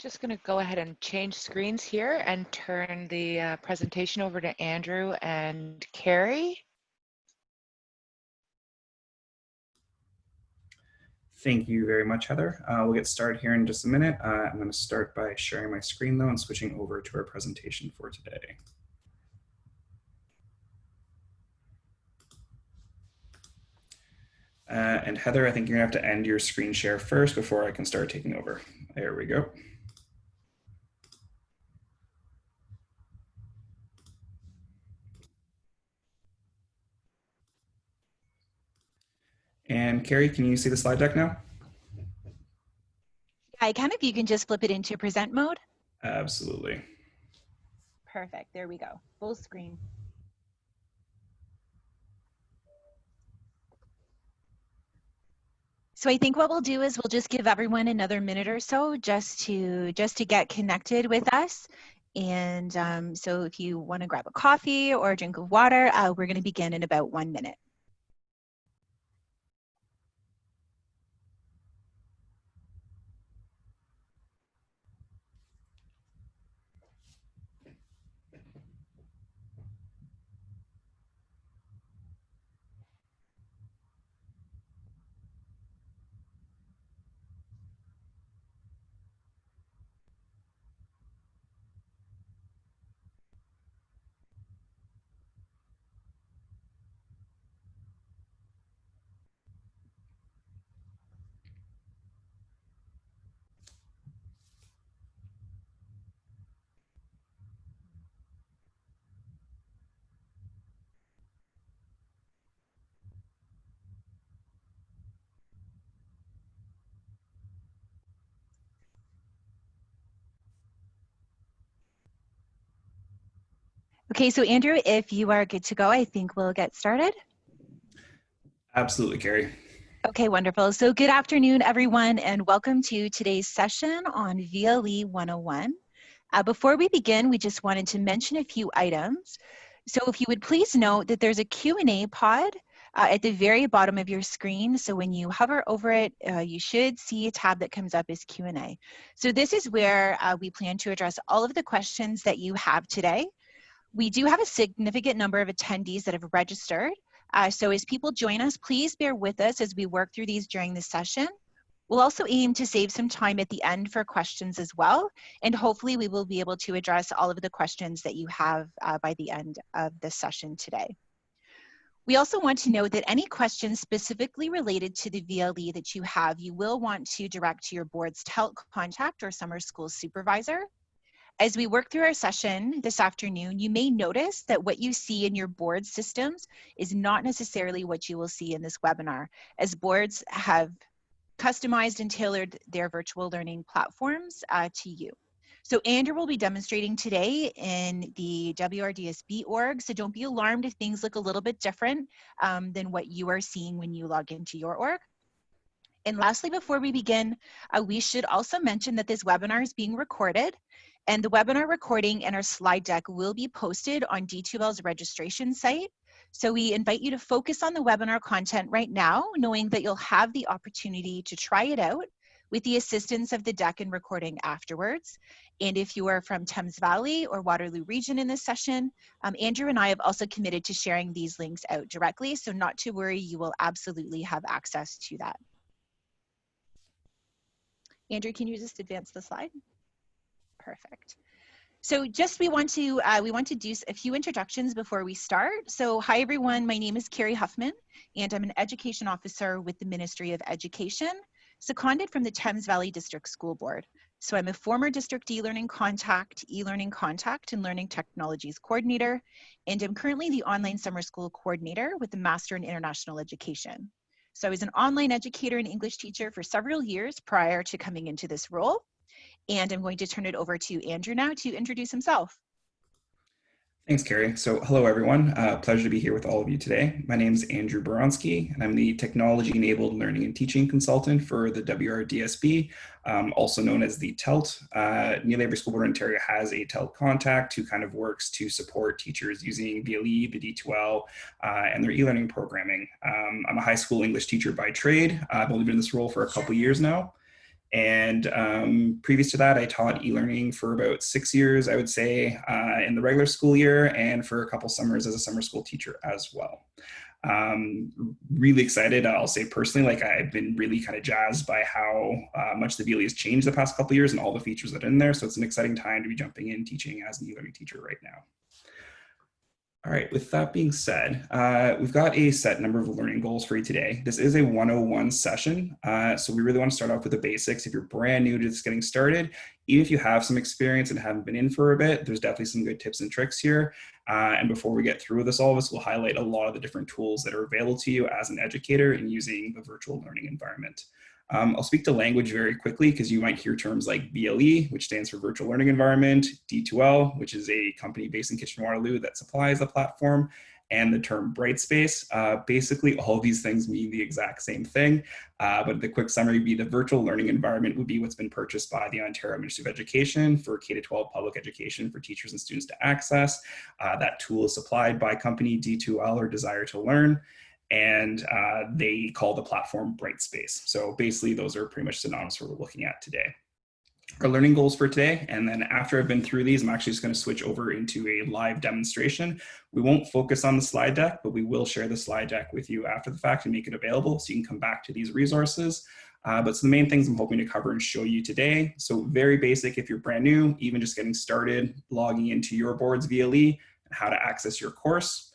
Just going to go ahead and change screens here and turn the presentation over to Andrew and Carrie. Thank you very much, Heather. We'll get started here in just a minute. I'm going to start by sharing my screen though and switching over to our presentation for today. And Heather, I think you're gonna have to end your screen share first before I can start taking over. There we go. And Carrie, can you see the slide deck now? Yeah, I can if you can just flip it into present mode. Absolutely. Perfect, there we go, full screen. So I think what we'll do is we'll just give everyone another minute or so just to get connected with us. And so if you want to grab a coffee or a drink of water, we're going to begin in about 1 minute. Okay, so Andrew, if you are good to go, I think we'll get started. Absolutely, Carrie. Okay, wonderful. So good afternoon, everyone, and welcome to today's session on VLE 101. Before we begin, we just wanted to mention a few items. So if you would please note that there's a Q&A pod at the very bottom of your screen. So when you hover over it, you should see a tab that comes up as Q&A. So this is where we plan to address all of the questions that you have today. We do have a significant number of attendees that have registered. So as people join us, please bear with us as we work through these during the session. We'll also aim to save some time at the end for questions as well, and hopefully we will be able to address all of the questions that you have by the end of the session today. We also want to note that any questions specifically related to the VLE that you have, you will want to direct to your board's TELT contact or summer school supervisor. As we work through our session this afternoon, you may notice that what you see in your board systems is not necessarily what you will see in this webinar, as boards have customized and tailored their virtual learning platforms to you. So Andrew will be demonstrating today in the WRDSB org, so don't be alarmed if things look a little bit different than what you are seeing when you log into your org. And lastly, before we begin, we should also mention that this webinar is being recorded, and the webinar recording and our slide deck will be posted on D2L's registration site. So we invite you to focus on the webinar content right now, knowing that you'll have the opportunity to try it out with the assistance of the deck and recording afterwards. And if you are from Thames Valley or Waterloo region in this session, Andrew and I have also committed to sharing these links out directly, so not to worry, you will absolutely have access to that. Andrew, can you just advance the slide? Perfect. So just we want to do a few introductions before we start. So hi everyone, my name is Carrie Huffman and I'm an education officer with the Ministry of Education, seconded from the Thames Valley District School Board. So I'm a former district e-learning contact, and learning technologies coordinator, and I'm currently the online summer school coordinator with the Master in International Education. So I was an online educator and English teacher for several years prior to coming into this role. And I'm going to turn it over to Andrew now to introduce himself. Thanks, Carrie. So hello, everyone. Pleasure to be here with all of you today. My name is Andrew Boronsky, and I'm the Technology-Enabled Learning and Teaching Consultant for the WRDSB, also known as the TELT. Nearly every school board in Ontario has a TELT contact who kind of works to support teachers using VLE, the D2L, and their e-learning programming. I'm a high school English teacher by trade. I've only been in this role for a couple years now. And previous to that, I taught e-learning for about 6 years, I would say, in the regular school year, and for a couple summers as a summer school teacher as well. Really excited. I'll say personally, like I've been really kind of jazzed by how much the VLE has changed the past couple of years and all the features that are in there. So it's an exciting time to be jumping in teaching as an e-learning teacher right now. All right, with that being said, we've got a set number of learning goals for you today. This is a 101 session, so we really want to start off with the basics. If you're brand new to just getting started, even if you have some experience and haven't been in for a bit, there's definitely some good tips and tricks here. And before we get through this, all of us will highlight a lot of the different tools that are available to you as an educator in using the virtual learning environment. I'll speak to language very quickly because you might hear terms like VLE, which stands for Virtual Learning Environment, D2L, which is a company based in Kitchener-Waterloo that supplies the platform, and the term Brightspace. Basically, all of these things mean the exact same thing, but the quick summary would be the virtual learning environment would be what's been purchased by the Ontario Ministry of Education for K-12 public education for teachers and students to access. That tool is supplied by company D2L or Desire to Learn, and they call the platform Brightspace. So basically, those are pretty much synonymous for what we're looking at today. Our learning goals for today, and then after I've been through these, I'm actually just going to switch over into a live demonstration. We won't focus on the slide deck, but we will share the slide deck with you after the fact and make it available so you can come back to these resources. But some of the main things I'm hoping to cover and show you today. So very basic if you're brand new, even just getting started, logging into your board's VLE, and how to access your course.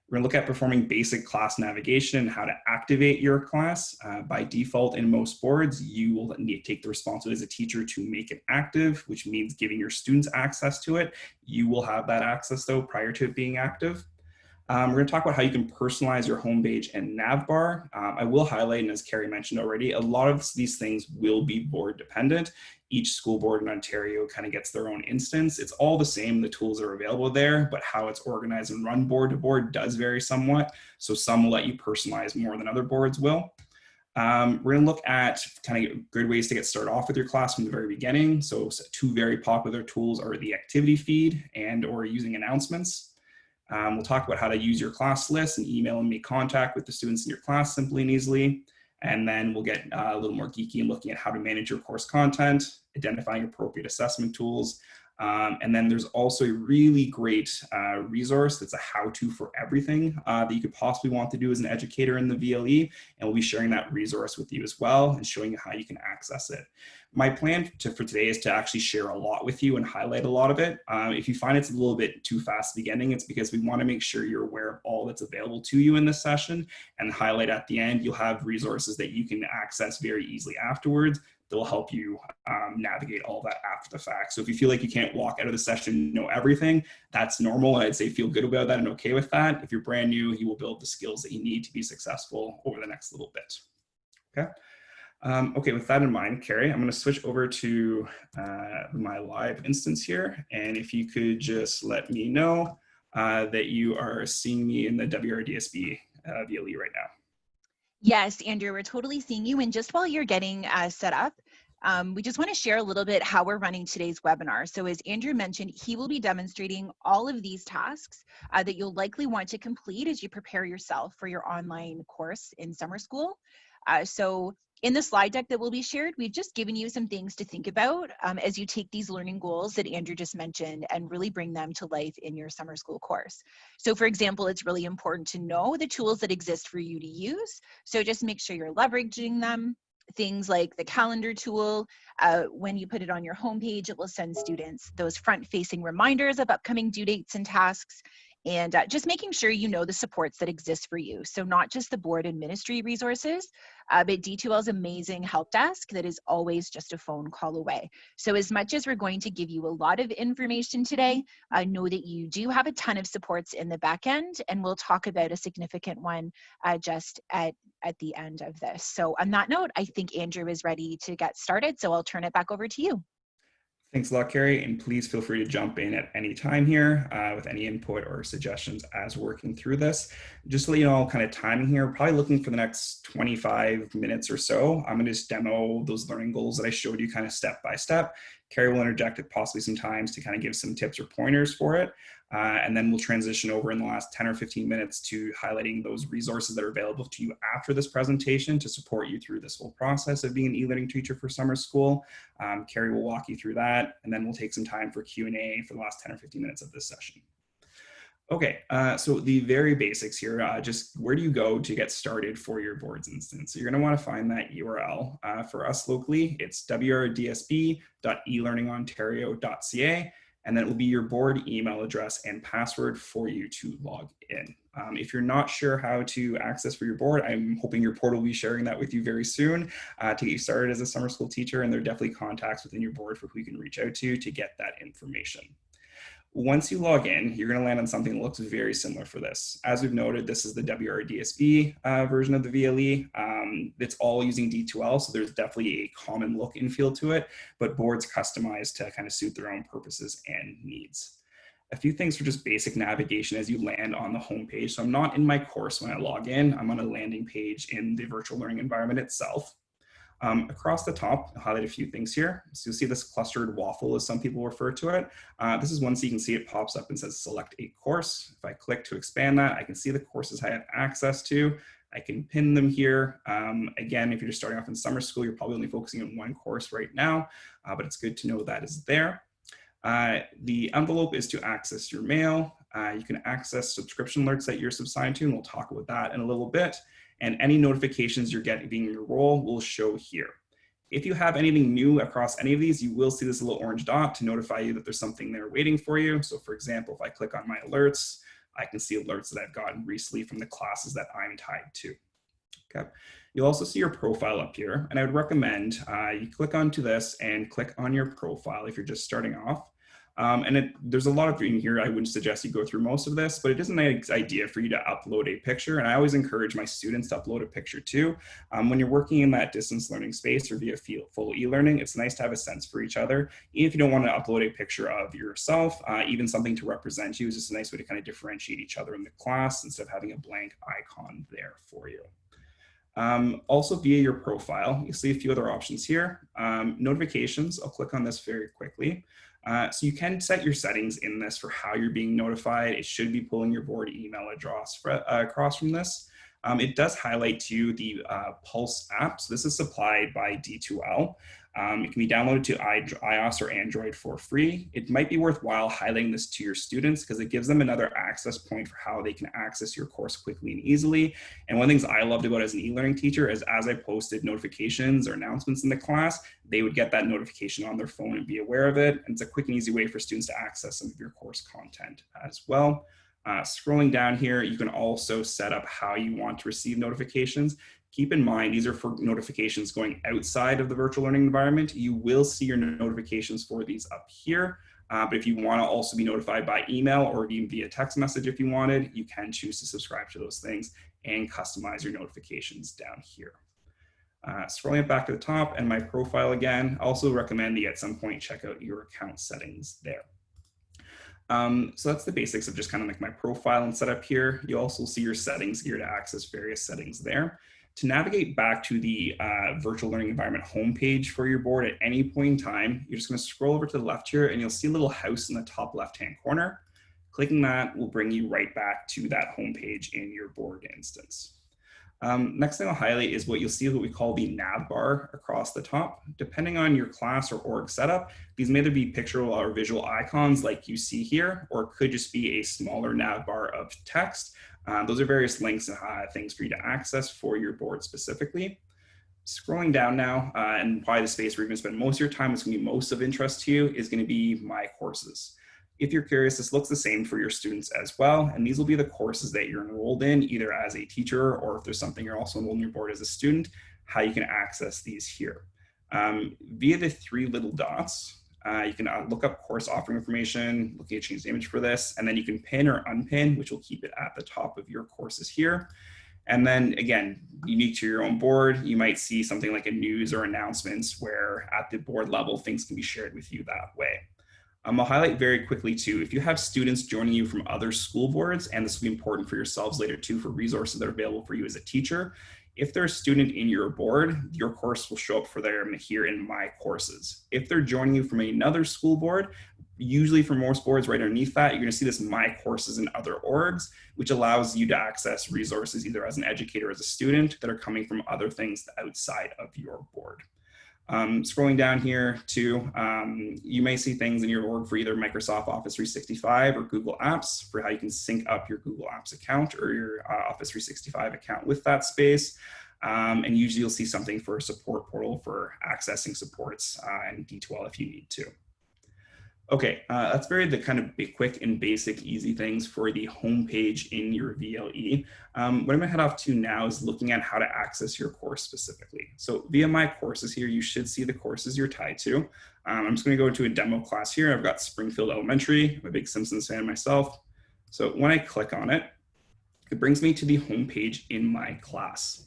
We're going to look at performing basic class navigation and how to activate your class. By default, in most boards, you will need to take the responsibility as a teacher to make it active, which means giving your students access to it. You will have that access, though, prior to it being active. We're going to talk about how you can personalize your homepage and nav bar. I will highlight, and as Carrie mentioned already, a lot of these things will be board dependent. Each school board in Ontario kind of gets their own instance. It's all the same, the tools are available there, but how it's organized and run board to board does vary somewhat. So some will let you personalize more than other boards will. We're going to look at kind of good ways to get started off with your class from the very beginning. So two very popular tools are the activity feed and or using announcements. We'll talk about how to use your class list and email and make contact with the students in your class simply and easily. And then we'll get a little more geeky and looking at how to manage your course content, identifying appropriate assessment tools. And then there's also a really great resource that's a how-to for everything that you could possibly want to do as an educator in the VLE. And we'll be sharing that resource with you as well and showing you how you can access it. My plan for today is to actually share a lot with you and highlight a lot of it. If you find it's a little bit too fast beginning, it's because we want to make sure you're aware of all that's available to you in this session, and highlight at the end, you'll have resources that you can access very easily afterwards that will help you navigate all that after the fact. So if you feel like you can't walk out of the session and know everything, that's normal. I'd say feel good about that and okay with that. If you're brand new, you will build the skills that you need to be successful over the next little bit. Okay. Okay, with that in mind, Carrie, I'm going to switch over to my live instance here. And if you could just let me know that you are seeing me in the WRDSB VLE right now. Yes, Andrew, we're totally seeing you. And just while you're getting set up, we just want to share a little bit how we're running today's webinar. So as Andrew mentioned, he will be demonstrating all of these tasks that you'll likely want to complete as you prepare yourself for your online course in summer school. So in the slide deck that will be shared, we've just given you some things to think about as you take these learning goals that Andrew just mentioned and really bring them to life in your summer school course. So for example, it's really important to know the tools that exist for you to use. So just make sure you're leveraging them. Things like the calendar tool, when you put it on your homepage, it will send students those front-facing reminders of upcoming due dates and tasks. And just making sure you know the supports that exist for you. So not just the board and ministry resources, but D2L's amazing help desk that is always just a phone call away. So as much as we're going to give you a lot of information today, know that you do have a ton of supports in the back end, and we'll talk about a significant one just at the end of this. So on that note, I think Andrew is ready to get started, so I'll turn it back over to you. Thanks a lot, Carrie, and please feel free to jump in at any time here with any input or suggestions as working through this. Just to let you know, kind of timing here, probably looking for the next 25 minutes or so. I'm going to just demo those learning goals that I showed you kind of step by step. Carrie will interject at possibly some times to kind of give some tips or pointers for it. And then we'll transition over in the last 10 or 15 minutes to highlighting those resources that are available to you after this presentation to support you through this whole process of being an e-learning teacher for summer school. Carrie will walk you through that, and then we'll take some time for Q&A for the last 10 or 15 minutes of this session. Okay, so the very basics here, just where do you go to get started for your boards instance? So you're gonna wanna find that URL. For us locally, it's wrdsb.elearningontario.ca, and then it will be your board email address and password for you to log in. If you're not sure how to access for your board, I'm hoping your portal will be sharing that with you very soon to get you started as a summer school teacher, and there are definitely contacts within your board for who you can reach out to get that information. Once you log in, you're going to land on something that looks very similar for this. As we've noted, this is the WRDSB version of the VLE. It's all using D2L, so there's definitely a common look and feel to it, but boards customized to kind of suit their own purposes and needs. A few things for just basic navigation as you land on the home page. So I'm not in my course when I log in. I'm on a landing page in the virtual learning environment itself. Across the top, I'll highlight a few things here. So you'll see this clustered waffle, as some people refer to it. This is one, so you can see it pops up and says select a course. If I click to expand that, I can see the courses I have access to. I can pin them here. Again, if you're just starting off in summer school, you're probably only focusing on one course right now, but it's good to know that is there. The envelope is to access your mail. You can access subscription alerts that you're subscribed to, and we'll talk about that in a little bit. And any notifications you're getting in your role will show here. If you have anything new across any of these, you will see this little orange dot to notify you that there's something there waiting for you. So for example, if I click on my alerts, I can see alerts that I've gotten recently from the classes that I'm tied to. Okay. You'll also see your profile up here, and I would recommend you click onto this and click on your profile if you're just starting off. There's a lot of in here. I wouldn't suggest you go through most of this, but it is a nice idea for you to upload a picture. And I always encourage my students to upload a picture too. When you're working in that distance learning space or via full e-learning, it's nice to have a sense for each other. Even if you don't want to upload a picture of yourself, even something to represent you is just a nice way to kind of differentiate each other in the class instead of having a blank icon there for you. Also via your profile, you'll see a few other options here. Notifications, I'll click on this very quickly. So you can set your settings in this for how you're being notified. It should be pulling your board email address across from this. It does highlight to you the Pulse app. So this is supplied by D2L. It can be downloaded to iOS or Android for free. It might be worthwhile highlighting this to your students because it gives them another access point for how they can access your course quickly and easily. And one of the things I loved about as an e-learning teacher is as I posted notifications or announcements in the class, they would get that notification on their phone and be aware of it. And it's a quick and easy way for students to access some of your course content as well. Scrolling down here, you can also set up how you want to receive notifications. Keep in mind, these are for notifications going outside of the virtual learning environment. You will see your notifications for these up here. But if you want to also be notified by email or even via text message if you wanted, you can choose to subscribe to those things and customize your notifications down here. Scrolling it back to the top and my profile again, I also recommend that you at some point check out your account settings there. So that's the basics of just kind of like my profile and setup here. You also see your settings here to access various settings there. To navigate back to the virtual learning environment homepage for your board at any point in time, you're just going to scroll over to the left here and you'll see a little house in the top left-hand corner. Clicking that will bring you right back to that homepage in your board instance. Next thing I'll highlight is what you'll see what we call the nav bar across the top. Depending on your class or org setup, these may either be pictorial or visual icons like you see here, or it could just be a smaller nav bar of text. Those are various links and things for you to access for your board specifically. Scrolling down now, and probably the space where you're going to spend most of your time is going to be most of interest to you is going to be my courses. If you're curious, this looks the same for your students as well. And these will be the courses that you're enrolled in, either as a teacher or if there's something you're also enrolled in your board as a student, how you can access these here. Via the three little dots, you can look up course offering information, look at change the image for this, and then you can pin or unpin, which will keep it at the top of your courses here. And then again, unique to your own board, you might see something like a news or announcements where at the board level, things can be shared with you that way. I'll highlight very quickly too, if you have students joining you from other school boards, and this will be important for yourselves later too for resources that are available for you as a teacher, If they're a student in your board, your course will show up for them here in My Courses. If they're joining you from another school board, usually for most boards right underneath that, you're going to see this My Courses and Other Orgs, which allows you to access resources either as an educator or as a student that are coming from other things outside of your board. Scrolling down here too, you may see things in your org for either Microsoft Office 365 or Google Apps for how you can sync up your Google Apps account or your Office 365 account with that space. And usually you'll see something for a support portal for accessing supports and D2L if you need to. Okay, that's the kind of big, quick and basic, easy things for the homepage in your VLE. What I'm gonna head off to now is looking at how to access your course specifically. So via My Courses here, you should see the courses you're tied to. I'm just gonna go into a demo class here. I've got Springfield Elementary. I'm a big Simpsons fan myself. So when I click on it, it brings me to the homepage in my class.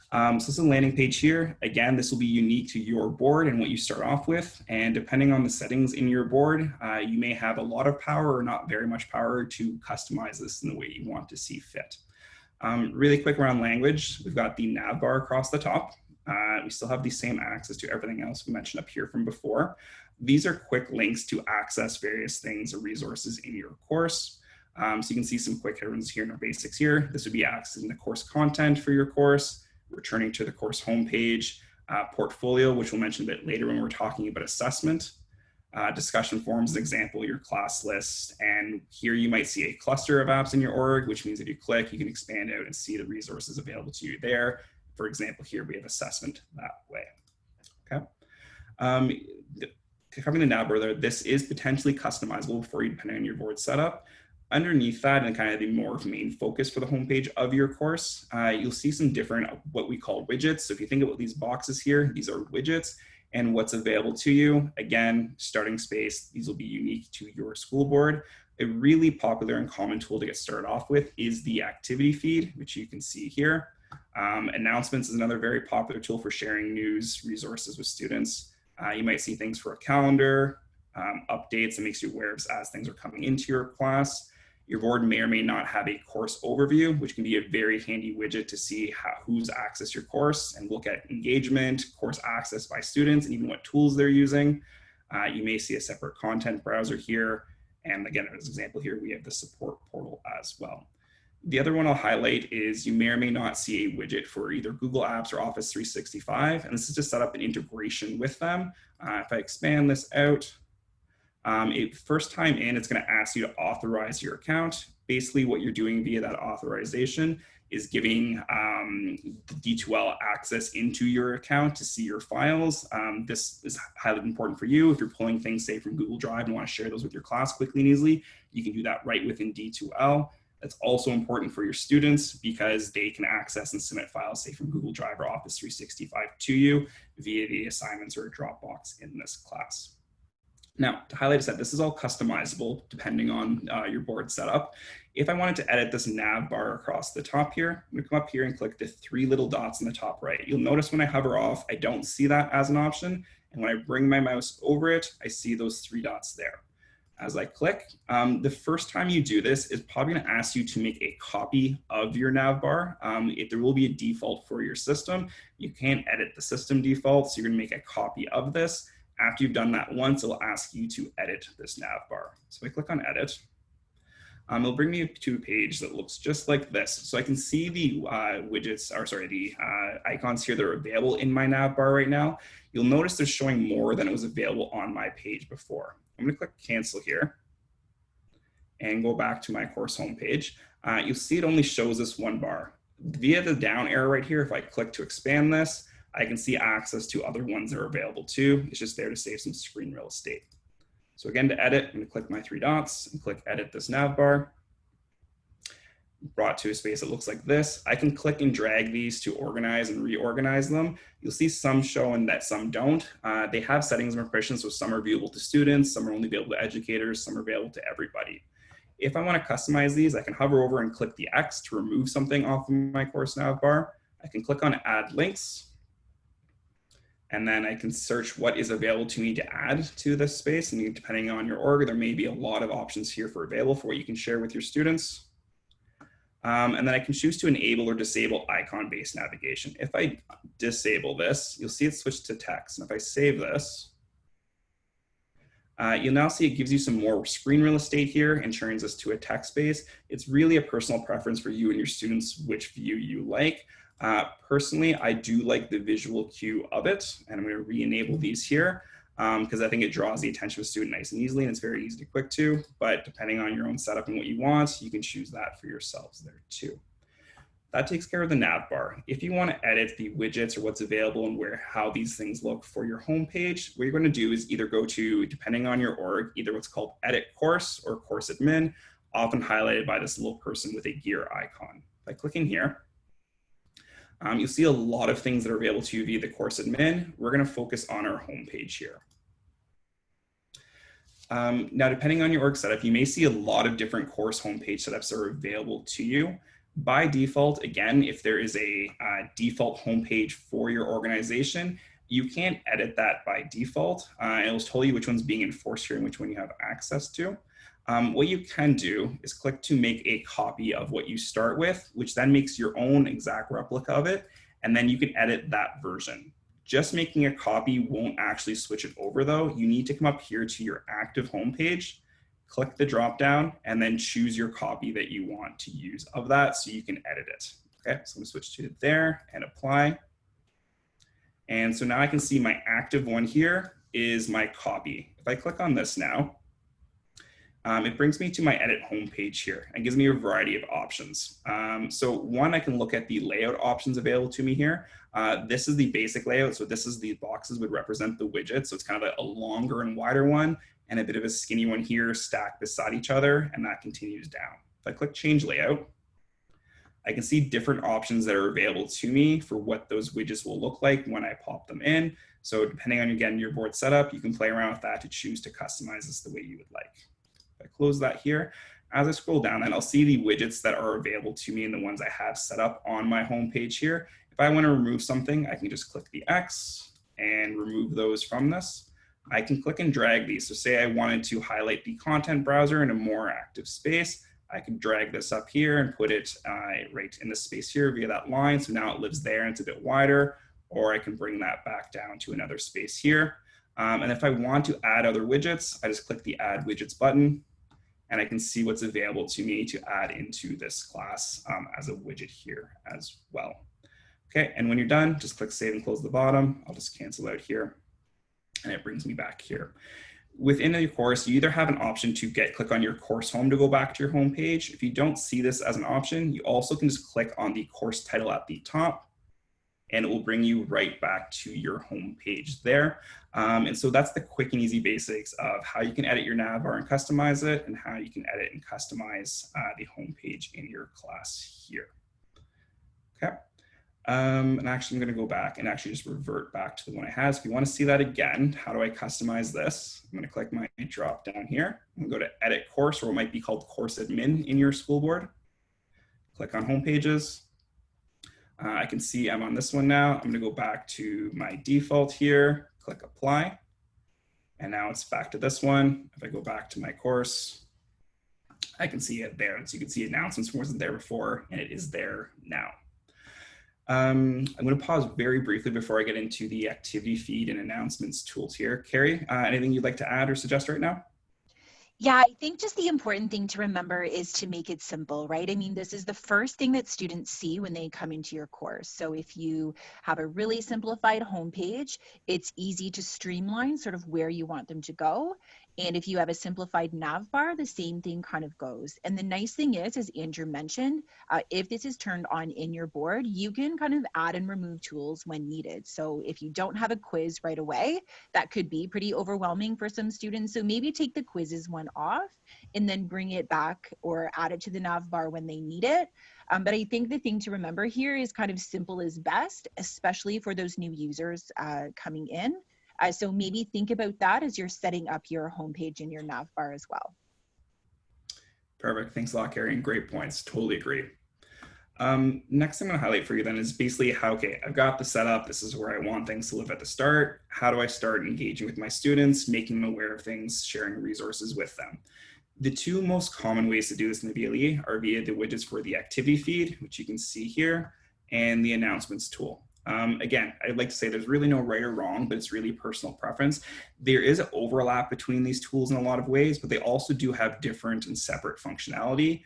So this is a landing page here. Again, this will be unique to your board and what you start off with. And depending on the settings in your board, you may have a lot of power or not very much power to customize this in the way you want to see fit. Really quick around language, we've got the nav bar across the top. We still have the same access to everything else we mentioned up here from before. These are quick links to access various things or resources in your course. So you can see some quick ones here in our basics here. This would be accessing the course content for your course, returning to the course homepage, portfolio, which we'll mention a bit later when we're talking about assessment, discussion forums, an example, your class list. And here you might see a cluster of apps in your org, which means if you click, you can expand out and see the resources available to you there. For example, here we have assessment that way, okay? Covering the nav bar there, this is potentially customizable for you depending on your board setup. Underneath that, and kind of the more main focus for the homepage of your course, you'll see some different what we call widgets. So if you think about these boxes here, these are widgets and what's available to you. Again, starting space, these will be unique to your school board. A really popular and common tool to get started off with is the activity feed, which you can see here. Announcements is another very popular tool for sharing news resources with students. You might see things for a calendar, updates that makes you aware of as things are coming into your class. Your board may or may not have a course overview, which can be a very handy widget to see who's accessed your course and look at engagement, course access by students, and even what tools they're using. You may see a separate content browser here. And again, as an example here, we have the support portal as well. The other one I'll highlight is you may or may not see a widget for either Google Apps or Office 365. And this is to set up an integration with them. If I expand this out, first time in, it's going to ask you to authorize your account. Basically, what you're doing via that authorization is giving the D2L access into your account to see your files. This is highly important for you. If you're pulling things, say, from Google Drive and want to share those with your class quickly and easily, you can do that right within D2L. That's also important for your students because they can access and submit files, say, from Google Drive or Office 365 to you via the assignments or Dropbox in this class. Now, to highlight is that this is all customizable depending on your board setup. If I wanted to edit this nav bar across the top here, I'm gonna come up here and click the 3 little dots in the top right. You'll notice when I hover off, I don't see that as an option. And when I bring my mouse over it, I see those 3 dots there. As I click, the first time you do this, it's probably gonna ask you to make a copy of your nav bar. There will be a default for your system. You can't edit the system default, so you're gonna make a copy of this. After you've done that once, it'll ask you to edit this nav bar. So I click on edit. It'll bring me to a page that looks just like this. So I can see the icons here that are available in my nav bar right now. You'll notice they're showing more than it was available on my page before. I'm gonna click cancel here and go back to my course homepage. You'll see it only shows this one bar. Via the down arrow right here, if I click to expand this, I can see access to other ones that are available too. It's just there to save some screen real estate. So again, to edit, I'm gonna click my 3 dots and click edit this nav bar. Brought to a space that looks like this. I can click and drag these to organize and reorganize them. You'll see some show and that some don't. They have settings and permissions, so some are viewable to students, some are only available to educators, some are available to everybody. If I wanna customize these, I can hover over and click the X to remove something off of my course nav bar. I can click on add links. And then I can search what is available to me to add to this space. And depending on your org, there may be a lot of options here for available for what you can share with your students. And then I can choose to enable or disable icon-based navigation. If I disable this, you'll see it switched to text. And if I save this, you'll now see it gives you some more screen real estate here and turns us to a text base. It's really a personal preference for you and your students which view you like. Personally, I do like the visual cue of it, and I'm going to re-enable these here because I think it draws the attention of a student nice and easily, and it's very easy to click to. But depending on your own setup and what you want, you can choose that for yourselves there too. That takes care of the nav bar. If you want to edit the widgets or what's available and how these things look for your homepage, what you're going to do is either go to, depending on your org, either what's called edit course or course admin, often highlighted by this little person with a gear icon. By clicking here, you'll see a lot of things that are available to you via the course admin. We're going to focus on our homepage here. Now, depending on your org setup, you may see a lot of different course homepage setups that are available to you. By default, again, if there is a default homepage for your organization, you can't edit that by default. It will tell you which one's being enforced here and which one you have access to. What you can do is click to make a copy of what you start with, which then makes your own exact replica of it, and then you can edit that version. Just making a copy won't actually switch it over though. You need to come up here to your active homepage, click the drop down, and then choose your copy that you want to use of that so you can edit it. Okay, so I'm gonna switch to there and apply. And so now I can see my active one here is my copy. If I click on this now, it brings me to my edit homepage here and gives me a variety of options. So one, I can look at the layout options available to me here. This is the basic layout. So this is the boxes would represent the widget. So it's kind of a longer and wider one and a bit of a skinny one here stacked beside each other, and that continues down. If I click change layout, I can see different options that are available to me for what those widgets will look like when I pop them in. So depending on, again, your board setup, you can play around with that to choose to customize this the way you would like. If I close that here, as I scroll down, then I'll see the widgets that are available to me and the ones I have set up on my homepage here. If I want to remove something, I can just click the X and remove those from this. I can click and drag these. So say I wanted to highlight the content browser in a more active space, I can drag this up here and put it right in the space here via that line. So now it lives there and it's a bit wider, or I can bring that back down to another space here. And if I want to add other widgets, I just click the add widgets button and I can see what's available to me to add into this class as a widget here as well. Okay, and when you're done, just click save and close the bottom. I'll just cancel out here and it brings me back here. Within your course, you either have an option to click on your course home to go back to your home page. If you don't see this as an option, you also can just click on the course title at the top and it will bring you right back to your home page there. And so that's the quick and easy basics of how you can edit your nav bar and customize it, and how you can edit and customize the home page in your class here. Okay. And actually I'm going to go back and actually just revert back to the one I had. So if you want to see that again, how do I customize this? I'm going to click my drop down here. I'm going to go to edit course, or what might be called course admin in your school board. Click on home pages. I can see I'm on this one now. I'm going to go back to my default here, click apply. And now it's back to this one. If I go back to my course, I can see it there. So you can see announcements wasn't there before, and it is there now. I'm going to pause very briefly before I get into the activity feed and announcements tools here. Carrie, anything you'd like to add or suggest right now? Yeah, I think just the important thing to remember is to make it simple, right? I mean, this is the first thing that students see when they come into your course. So if you have a really simplified homepage, it's easy to streamline sort of where you want them to go. And if you have a simplified nav bar, the same thing kind of goes. And the nice thing is, as Andrew mentioned, if this is turned on in your board, you can kind of add and remove tools when needed. So if you don't have a quiz right away, that could be pretty overwhelming for some students. So maybe take the quizzes one off and then bring it back or add it to the nav bar when they need it. But I think the thing to remember here is kind of simple is best, especially for those new users coming in. So maybe think about that as you're setting up your homepage and your nav bar as well. Perfect. Thanks a lot, Carrie, and great points. Totally agree. Next I'm going to highlight for you then is basically how, okay, I've got the setup. This is where I want things to live at the start. How do I start engaging with my students, making them aware of things, sharing resources with them? The two most common ways to do this in the VLE are via the widgets for the activity feed, which you can see here, and the announcements tool. Again, I'd like to say there's really no right or wrong, but it's really personal preference. There is an overlap between these tools in a lot of ways, but they also do have different and separate functionality.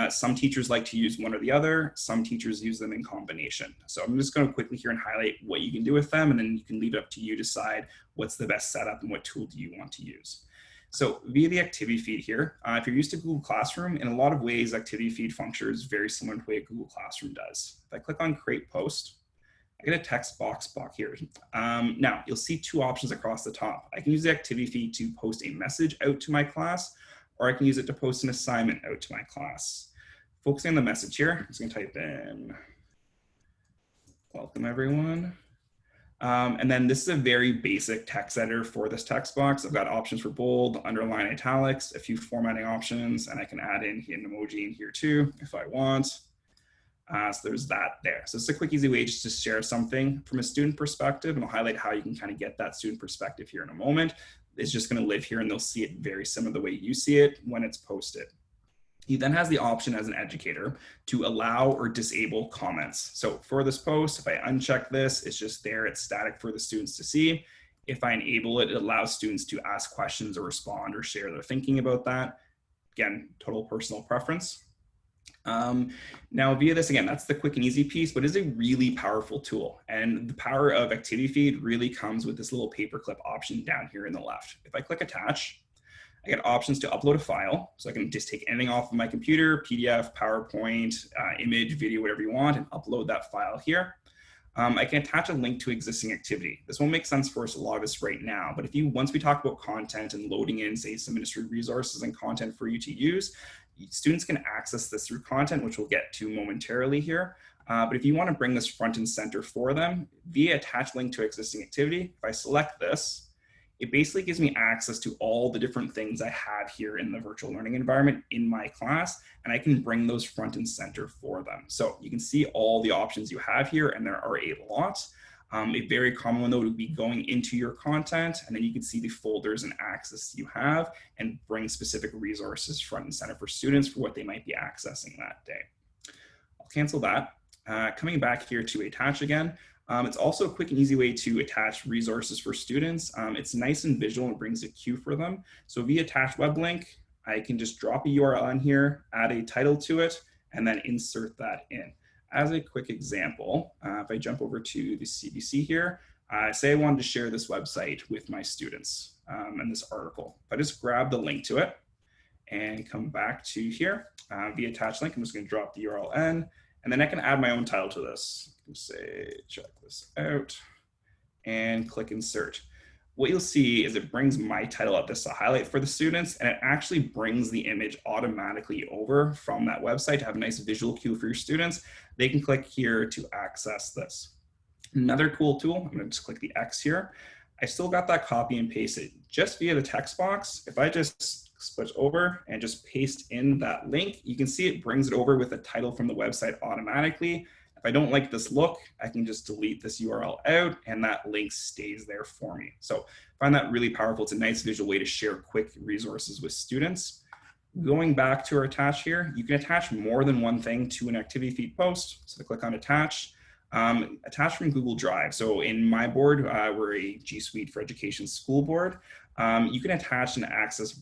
Some teachers like to use one or the other. Some teachers use them in combination. So I'm just going to quickly here and highlight what you can do with them, and then you can leave it up to you to decide what's the best setup and what tool do you want to use. So via the activity feed here, if you're used to Google Classroom, in a lot of ways, activity feed functions very similar to the way Google Classroom does. If I click on create post, I get a text box here. Now, you'll see two options across the top. I can use the activity feed to post a message out to my class, or I can use it to post an assignment out to my class. Focusing on the message here, I'm just gonna type in, welcome everyone. And then this is a very basic text editor for this text box. I've got options for bold, underline, italics, a few formatting options, and I can add in an emoji in here too if I want. So there's that there. So it's a quick, easy way just to share something from a student perspective, and I'll highlight how you can kind of get that student perspective here in a moment. It's just going to live here and they'll see it very similar to the way you see it when it's posted. He then has the option as an educator to allow or disable comments. So for this post, if I uncheck this, it's just there, it's static for the students to see. If I enable it, it allows students to ask questions or respond or share their thinking about that. Again, total personal preference. Now via this, again, that's the quick and easy piece, but it's a really powerful tool. And the power of activity feed really comes with this little paperclip option down here in the left. If I click attach, I get options to upload a file. So I can just take anything off of my computer, PDF, PowerPoint, image, video, whatever you want, and upload that file here. I can attach a link to existing activity. This won't make sense for us, a lot of us right now, but once we talk about content and loading in, say, some industry resources and content for you to use, students can access this through content, which we'll get to momentarily here. But if you want to bring this front and center for them, via attach link to existing activity, if I select this, it basically gives me access to all the different things I have here in the virtual learning environment in my class, and I can bring those front and center for them. So you can see all the options you have here, and there are a lot. A very common one though would be going into your content, and then you can see the folders and access you have and bring specific resources front and center for students for what they might be accessing that day. I'll cancel that. Coming back here to attach again, it's also a quick and easy way to attach resources for students. It's nice and visual and brings a queue for them. So via attach web link, I can just drop a URL in here, add a title to it, and then insert that in. As a quick example, if I jump over to the CBC here, say I wanted to share this website with my students and this article. If I just grab the link to it and come back to here via attach link, I'm just going to drop the URL in, and then I can add my own title to this. Say, check this out, and click insert. What you'll see is it brings my title up, this to highlight for the students, and it actually brings the image automatically over from that website to have a nice visual cue for your students. They can click here to access this. Another cool tool, I'm gonna just click the X here. I still got that copy and paste it just via the text box. If I just switch over and just paste in that link, you can see it brings it over with the title from the website automatically. If I don't like this look, I can just delete this URL out and that link stays there for me. So I find that really powerful. It's a nice visual way to share quick resources with students. Going back to our attach here, you can attach more than one thing to an activity feed post. So I click on attach. Attach from Google Drive. So in my board, we're a G Suite for Education school board. You can attach and access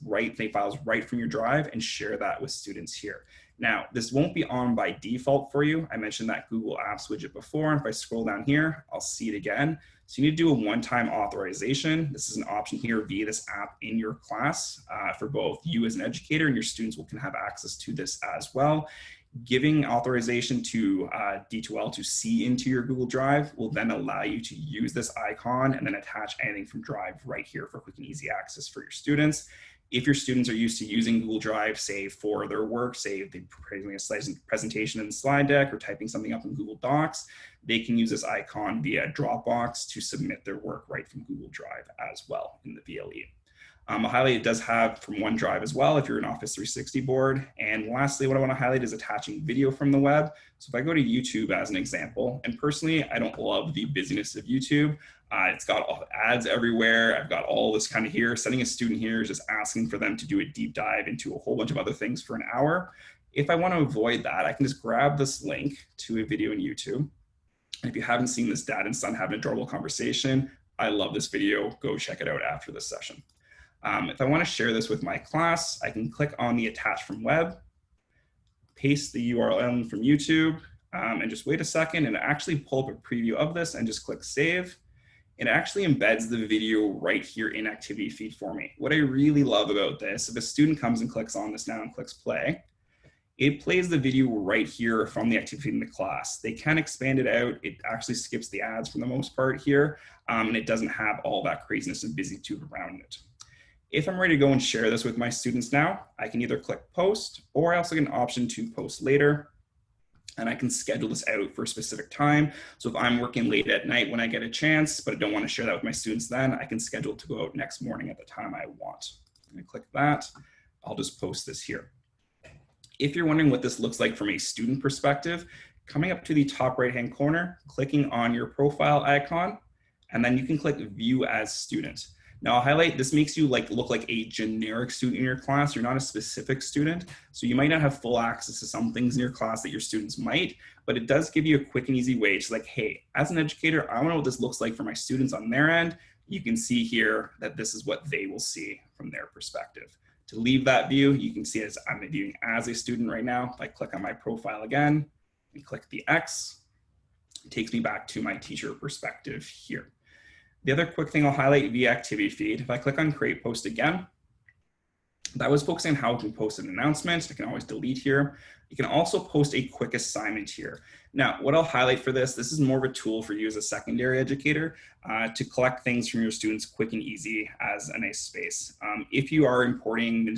files right from your drive and share that with students here. Now, this won't be on by default for you. I mentioned that Google Apps widget before. If I scroll down here, I'll see it again. So you need to do a one-time authorization. This is an option here via this app in your class for both you as an educator and your students can have access to this as well. Giving authorization to D2L to see into your Google Drive will then allow you to use this icon and then attach anything from Drive right here for quick and easy access for your students. If your students are used to using Google Drive, say for their work, say if they're creating a presentation in the slide deck or typing something up in Google Docs, they can use this icon via Dropbox to submit their work right from Google Drive as well in the VLE. I'll highlight it does have from OneDrive as well if you're an Office 360 board. And lastly, what I want to highlight is attaching video from the web. So if I go to YouTube as an example, and personally, I don't love the busyness of YouTube. It's got all the ads everywhere. I've got all this kind of here. Sending a student here is just asking for them to do a deep dive into a whole bunch of other things for an hour. If I want to avoid that, I can just grab this link to a video in YouTube. And if you haven't seen this dad and son having a adorable conversation, I love this video. Go check it out after this session. If I want to share this with my class, I can click on the attach from web, paste the URL from YouTube, and just wait a second and actually pull up a preview of this and just click save. It actually embeds the video right here in activity feed for me. What I really love about this, if a student comes and clicks on this now and clicks play, it plays the video right here from the activity in the class. They can expand it out. It actually skips the ads for the most part here, and it doesn't have all that craziness and busy tube around it. If I'm ready to go and share this with my students now, I can either click post, or I also get an option to post later, and I can schedule this out for a specific time. So if I'm working late at night when I get a chance, but I don't want to share that with my students then, I can schedule to go out next morning at the time I want. I'm going to click that. I'll just post this here. If you're wondering what this looks like from a student perspective, coming up to the top right-hand corner, clicking on your profile icon, and then you can click View as Student. Now I'll highlight, this makes you look like a generic student in your class. You're not a specific student, so you might not have full access to some things in your class that your students might, but it does give you a quick and easy way to hey, as an educator, I want to know what this looks like for my students on their end. You can see here that this is what they will see from their perspective. To leave that view, you can see as I'm viewing as a student right now. If I click on my profile again and click the X, it takes me back to my teacher perspective here. The other quick thing I'll highlight via activity feed, if I click on create post again, that was focusing on how to post an announcement. I can always delete here. You can also post a quick assignment here. Now, what I'll highlight for this is more of a tool for you as a secondary educator to collect things from your students quick and easy as a nice space. If you are importing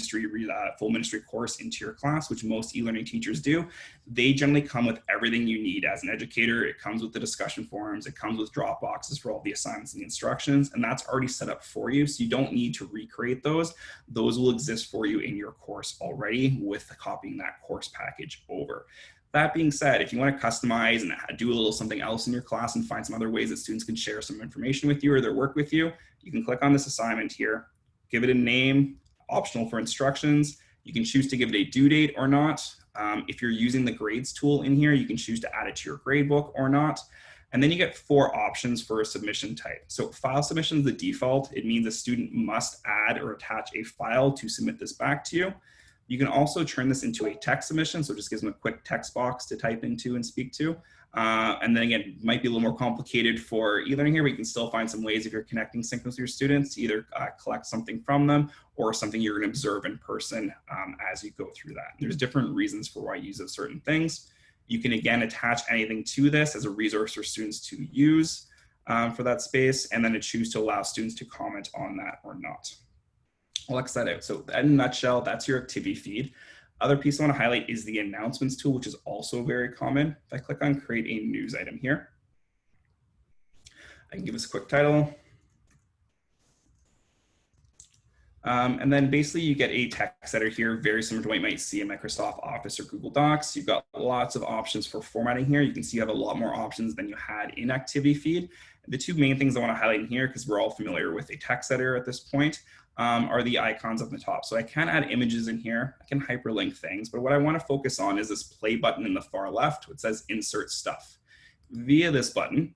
full ministry course into your class, which most e-learning teachers do, they generally come with everything you need as an educator. It comes with the discussion forums, it comes with drop boxes for all the assignments and the instructions, and that's already set up for you. So you don't need to recreate those. Those will exist for you in your course already with copying that course package over. That being said, if you want to customize and do a little something else in your class and find some other ways that students can share some information with you or their work with you, you can click on this assignment here, give it a name, optional for instructions. You can choose to give it a due date or not. If you're using the grades tool in here, you can choose to add it to your grade book or not. And then you get 4 options for a submission type. So file submission is the default. It means a student must add or attach a file to submit this back to you. You can also turn this into a text submission, so it just gives them a quick text box to type into and speak to. And then again, it might be a little more complicated for e-learning here, but you can still find some ways if you're connecting synchronous with your students to either collect something from them or something you're going to observe in person as you go through that. There's different reasons for why you use those certain things. You can again attach anything to this as a resource for students to use for that space, and then choose to allow students to comment on that or not. I'll X that out. So in a nutshell, that's your activity feed. Other piece I want to highlight is the announcements tool, which is also very common. If I click on create a news item here, I can give this a quick title. And then basically you get a text editor here, very similar to what you might see in Microsoft Office or Google Docs. You've got lots of options for formatting here. You can see you have a lot more options than you had in activity feed. The 2 main things I want to highlight in here, because we're all familiar with a text editor at this point, are the icons up the top. So I can add images in here, I can hyperlink things, but what I want to focus on is this play button in the far left, which says insert stuff. Via this button,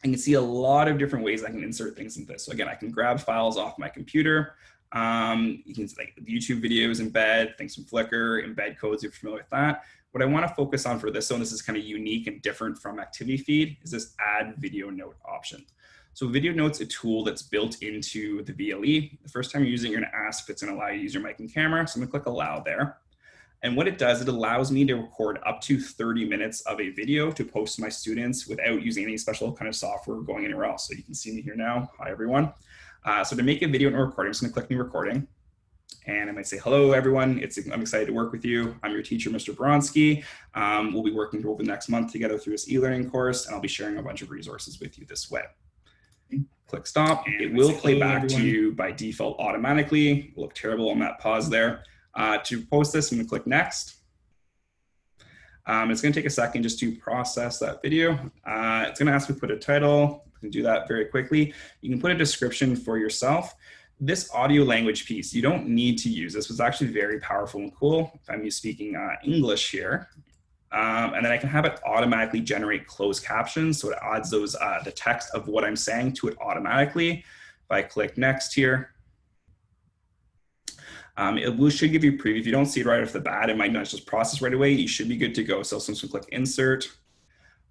I can see a lot of different ways I can insert things into this. So again, I can grab files off my computer. You can see YouTube videos, embed things from Flickr, embed codes, if you're familiar with that. What I want to focus on for this, and this is kind of unique and different from activity feed, is this add video note option. So video note's a tool that's built into the VLE. The first time you're using it, you're going to ask if it's going to allow you to use your mic and camera. So I'm going to click allow there. And what it does, it allows me to record up to 30 minutes of a video to post to my students without using any special kind of software or going anywhere else. So you can see me here now. Hi, everyone. So to make a video and recording, I'm just going to click new recording. And I might say, hello, everyone. I'm excited to work with you. I'm your teacher, Mr. Boronsky. We'll be working over the next month together through this e-learning course, and I'll be sharing a bunch of resources with you this way. Click stop. It will play back to you by default automatically. It'll look terrible on that pause there. To post this, I'm gonna click next. It's gonna take a second just to process that video. It's gonna ask me to put a title. I can do that very quickly. You can put a description for yourself. This audio language piece, you don't need to use. This was actually very powerful and cool. If I'm speaking English here, and then I can have it automatically generate closed captions. So it adds those, the text of what I'm saying to it automatically. If I click next here, it should give you a preview. If you don't see it right off the bat, it might not just process right away. You should be good to go. So I'm just gonna click insert.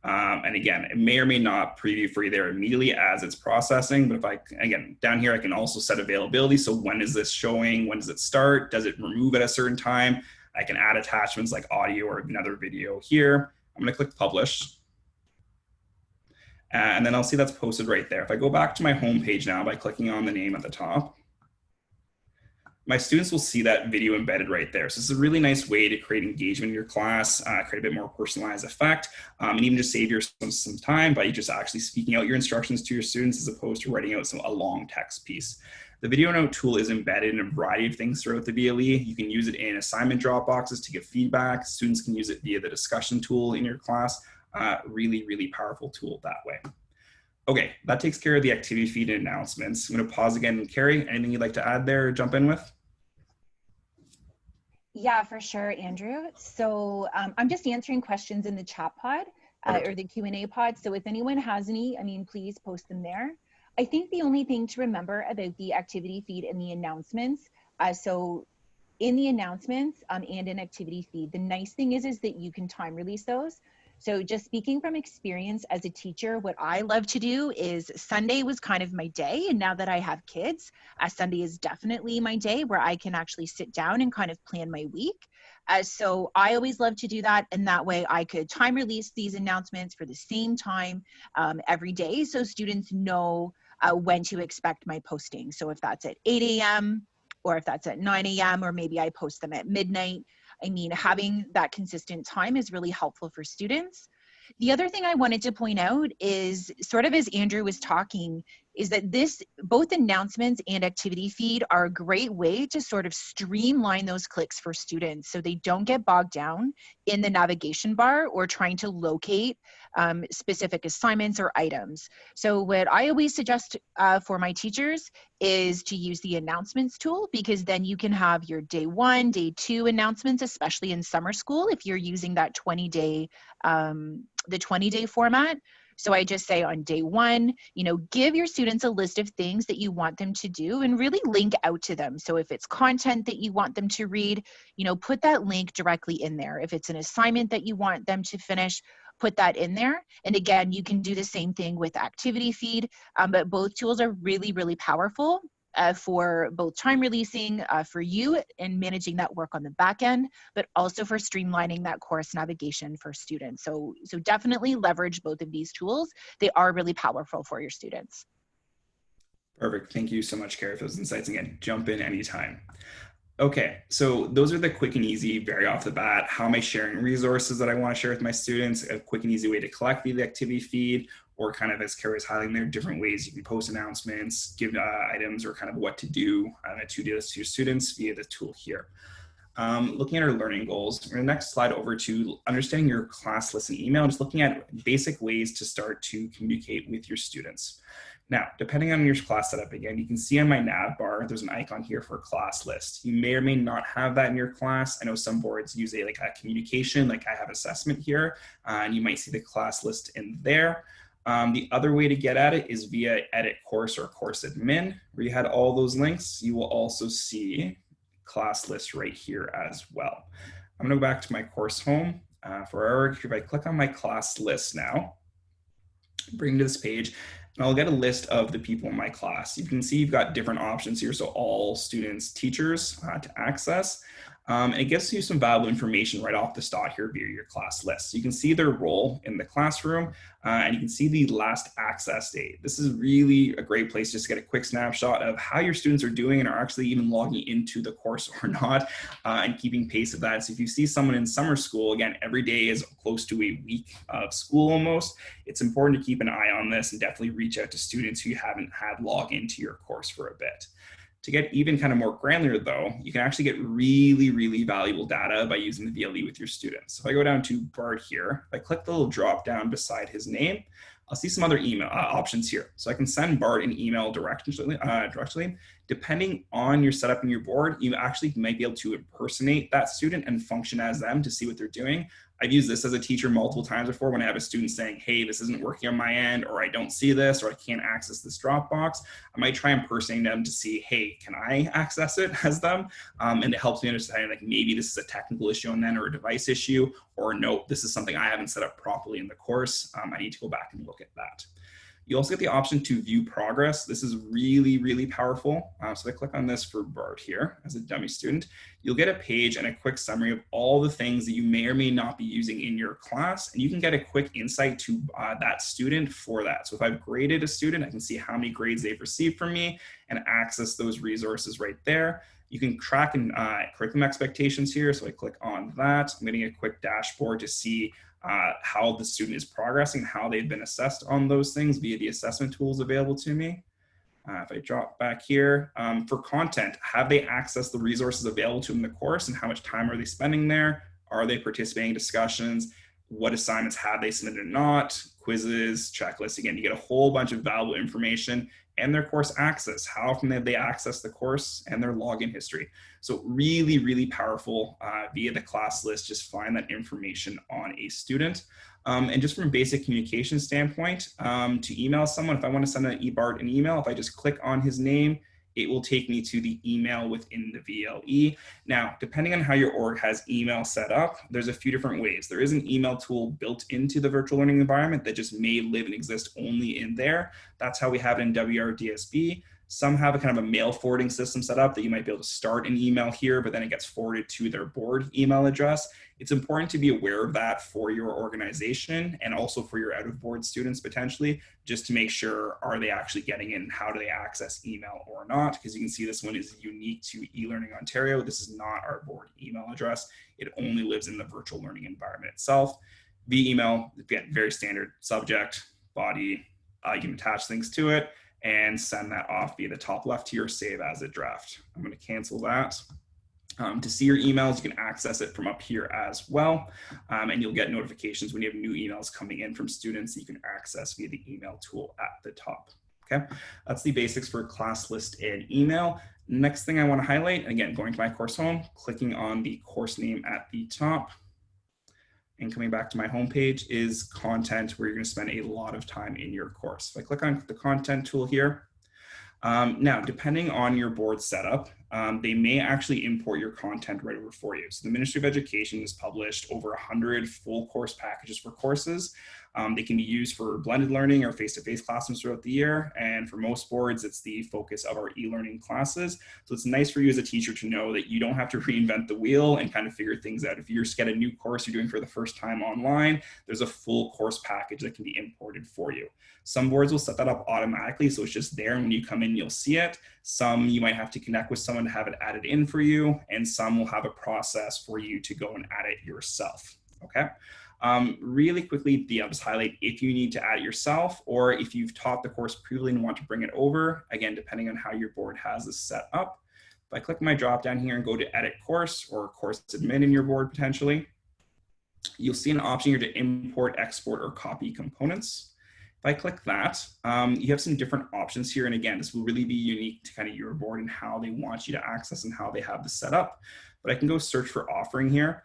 And again, it may or may not preview for you there immediately as it's processing. But if I, again, down here, I can also set availability. So when is this showing? When does it start? Does it remove at a certain time? I can add attachments like audio or another video here. I'm gonna click publish. And then I'll see that's posted right there. If I go back to my home page now by clicking on the name at the top, my students will see that video embedded right there. So this is a really nice way to create engagement in your class, create a bit more personalized effect, and even just save yourself some time by just actually speaking out your instructions to your students as opposed to writing out a long text piece. The video note tool is embedded in a variety of things throughout the VLE. You can use it in assignment drop boxes to give feedback. Students can use it via the discussion tool in your class. Really, really powerful tool that way. Okay, that takes care of the activity feed and announcements. I'm gonna pause again. Carrie, anything you'd like to add there or jump in with? Yeah, for sure, Andrew. So I'm just answering questions in the chat pod or the Q&A pod. So if anyone has any, please post them there. I think the only thing to remember about the activity feed and the announcements, so in the announcements and in activity feed, the nice thing is that you can time release those. So just speaking from experience as a teacher, what I love to do is Sunday was kind of my day. And now that I have kids, Sunday is definitely my day where I can actually sit down and kind of plan my week. So I always love to do that. And that way I could time release these announcements for the same time every day. So students know when to expect my posting. So if that's at 8 a.m. or if that's at 9 a.m. or maybe I post them at midnight, having that consistent time is really helpful for students. The other thing I wanted to point out is sort of as Andrew was talking, is that both announcements and activity feed are a great way to sort of streamline those clicks for students so they don't get bogged down in the navigation bar or trying to locate specific assignments or items. So what I always suggest for my teachers is to use the announcements tool, because then you can have your day 1, day 2 announcements, especially in summer school, if you're using that 20-day, the 20-day format. So I just say on day 1, give your students a list of things that you want them to do and really link out to them. So if it's content that you want them to read, put that link directly in there. If it's an assignment that you want them to finish, put that in there. And again, you can do the same thing with activity feed, but both tools are really, really powerful for both time releasing for you and managing that work on the back end, but also for streamlining that course navigation for students. So definitely leverage both of these tools. They are really powerful for your students. Perfect. Thank you so much, Carrie, for those insights. Again, jump in anytime. Okay, so those are the quick and easy, very off the bat. How am I sharing resources that I want to share with my students? A quick and easy way to collect the activity feed, or kind of as Carrie was highlighting there, different ways you can post announcements, give items, or kind of what to do on a to-do list to your students via the tool here. Looking at our learning goals, we're going to next slide over to understanding your class list and email, just looking at basic ways to start to communicate with your students. Now, depending on your class setup, again, you can see on my nav bar, there's an icon here for a class list. You may or may not have that in your class. I know some boards use a communication, like I have assessment here, and you might see the class list in there. The other way to get at it is via edit course or course admin, where you had all those links. You will also see class list right here as well. I'm gonna go back to my course home for our work. If I click on my class list now, bring to this page, and I'll get a list of the people in my class. You can see you've got different options here. So all students, teachers to access. And it gives you some valuable information right off the start here via your class list. So you can see their role in the classroom, and you can see the last access date. This is really a great place just to get a quick snapshot of how your students are doing and are actually even logging into the course or not, and keeping pace of that. So if you see someone in summer school, again, every day is close to a week of school almost. It's important to keep an eye on this and definitely reach out to students who you haven't had log into your course for a bit. To get even kind of more granular though, you can actually get really, really valuable data by using the VLE with your students. So if I go down to Bart here, if I click the little drop down beside his name, I'll see some other email options here. So I can send Bart an email directly. Depending on your setup in your board, you actually might be able to impersonate that student and function as them to see what they're doing. I've used this as a teacher multiple times before when I have a student saying, hey, this isn't working on my end, or I don't see this, or I can't access this Dropbox. I might try impersonating them to see, hey, can I access it as them? And it helps me understand, like, maybe this is a technical issue on then or a device issue, or no, this is something I haven't set up properly in the course. I need to go back and look at that. You also get the option to view progress. This is really, really powerful. So if I click on this for Bart here as a dummy student, you'll get a page and a quick summary of all the things that you may or may not be using in your class. And you can get a quick insight to that student for that. So if I've graded a student, I can see how many grades they've received from me and access those resources right there. You can track and curriculum expectations here. So I click on that. I'm getting a quick dashboard to see how the student is progressing, how they've been assessed on those things via the assessment tools available to me. If I drop back here, for content, have they accessed the resources available to them in the course and how much time are they spending there? Are they participating in discussions? What assignments have they submitted or not? Quizzes, checklists. Again, you get a whole bunch of valuable information and their course access. How often have they accessed the course and their login history? So really, really powerful via the class list. Just find that information on a student. And just from a basic communication standpoint, to email someone, if I want to send an eBart an email, if I just click on his name, it will take me to the email within the VLE. Now, depending on how your org has email set up, there's a few different ways. There is an email tool built into the virtual learning environment that just may live and exist only in there. That's how we have it in WRDSB. Some have a kind of a mail forwarding system set up that you might be able to start an email here, but then it gets forwarded to their board email address. It's important to be aware of that for your organization and also for your out of board students potentially, just to make sure, are they actually getting in? How do they access email or not? Because you can see this one is unique to eLearning Ontario. This is not our board email address. It only lives in the virtual learning environment itself. Via email, again, very standard subject, body, you can attach things to it and send that off via the top left here, save as a draft. I'm going to cancel that. To see your emails, you can access it from up here as well. And you'll get notifications when you have new emails coming in from students that you can access via the email tool at the top. Okay, that's the basics for class list and email. Next thing I want to highlight, again, going to my course home, clicking on the course name at the top, and coming back to my homepage is content, where you're going to spend a lot of time in your course. If I click on the content tool here, now, depending on your board setup, they may actually import your content right over for you. So the Ministry of Education has published over 100 full course packages for courses. They can be used for blended learning or face-to-face classrooms throughout the year. And for most boards, it's the focus of our e-learning classes. So it's nice for you as a teacher to know that you don't have to reinvent the wheel and kind of figure things out. If you just get a new course you're doing for the first time online, there's a full course package that can be imported for you. Some boards will set that up automatically, so it's just there, and when you come in, you'll see it. Some you might have to connect with someone to have it added in for you, and some will have a process for you to go and add it yourself, okay? Really quickly, I'll just highlight if you need to add it yourself, or if you've taught the course previously and want to bring it over, again, depending on how your board has this set up. If I click my drop down here and go to edit course, or course admin in your board potentially, you'll see an option here to import, export, or copy components. If I click that, you have some different options here. And again, this will really be unique to kind of your board and how they want you to access and how they have this set up. But I can go search for offering here.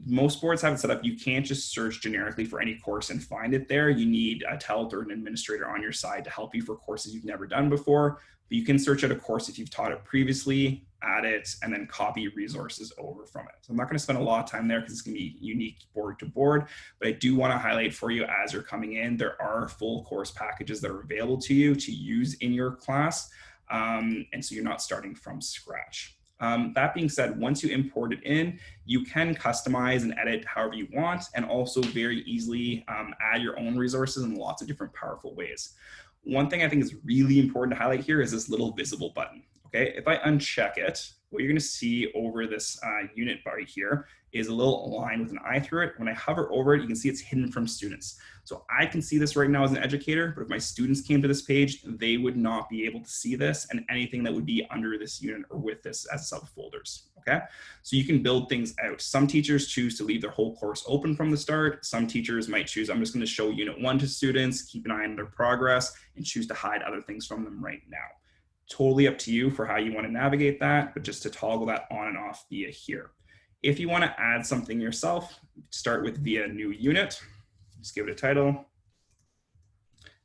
Most boards have it set up. You can't just search generically for any course and find it there. You need a TELT or an administrator on your side to help you for courses you've never done before. But you can search out a course if you've taught it previously, add it, and then copy resources over from it. So I'm not going to spend a lot of time there because it's going to be unique board to board, but I do want to highlight for you as you're coming in, there are full course packages that are available to you to use in your class. And so you're not starting from scratch. That being said, once you import it in, you can customize and edit however you want, and also very easily add your own resources in lots of different powerful ways. One thing I think is really important to highlight here is this little visible button. Okay, if I uncheck it, what you're going to see over this unit bar here is a little line with an eye through it. When I hover over it, you can see it's hidden from students. So I can see this right now as an educator, but if my students came to this page, they would not be able to see this and anything that would be under this unit or with this as subfolders. Okay, so you can build things out. Some teachers choose to leave their whole course open from the start. Some teachers might choose, I'm just going to show unit 1 to students, keep an eye on their progress, and choose to hide other things from them right now. Totally up to you for how you want to navigate that, but just to toggle that on and off via here. If you want to add something yourself, start with via new unit, just give it a title,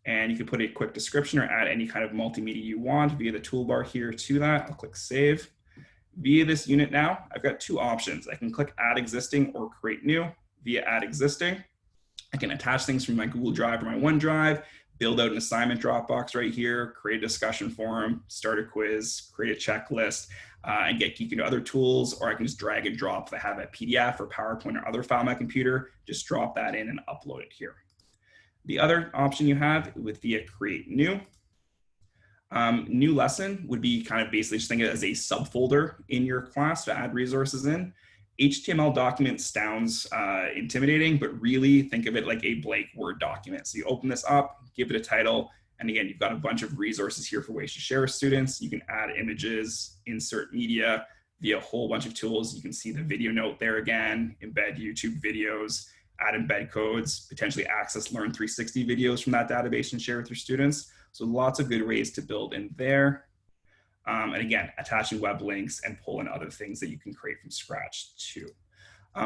and you can put a quick description or add any kind of multimedia you want via the toolbar here to that. I'll click save. Via this unit now, I've got 2 options. I can click add existing or create new. Via add existing, I can attach things from my Google Drive or my OneDrive, build out an assignment Dropbox right here, create a discussion forum, start a quiz, create a checklist, and get geek into other tools, or I can just drag and drop if I have a PDF or PowerPoint or other file on my computer, just drop that in and upload it here. The other option you have with via create new. New lesson would be kind of basically just think of it as a subfolder in your class to add resources in. HTML document sounds intimidating, but really think of it like a blank Word document. So you open this up, give it a title, and again, you've got a bunch of resources here for ways to share with students. You can add images, insert media via a whole bunch of tools. You can see the video note there again, embed YouTube videos, add embed codes, potentially access Learn 360 videos from that database and share with your students. So lots of good ways to build in there. And again, attaching web links and pull in other things that you can create from scratch too.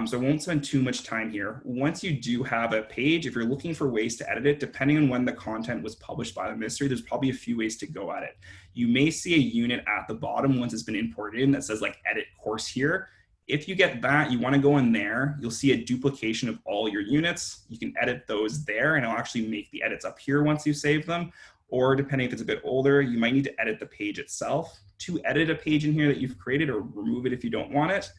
So I won't spend too much time here. Once you do have a page, if you're looking for ways to edit it, depending on when the content was published by the ministry, there's probably a few ways to go at it. You may see a unit at the bottom once it's been imported in that says like edit course here. If you get that, you want to go in there, you'll see a duplication of all your units. You can edit those there and it'll actually make the edits up here once you save them. Or depending if it's a bit older, you might need to edit the page itself. To edit a page in here that you've created or remove it if you don't want it,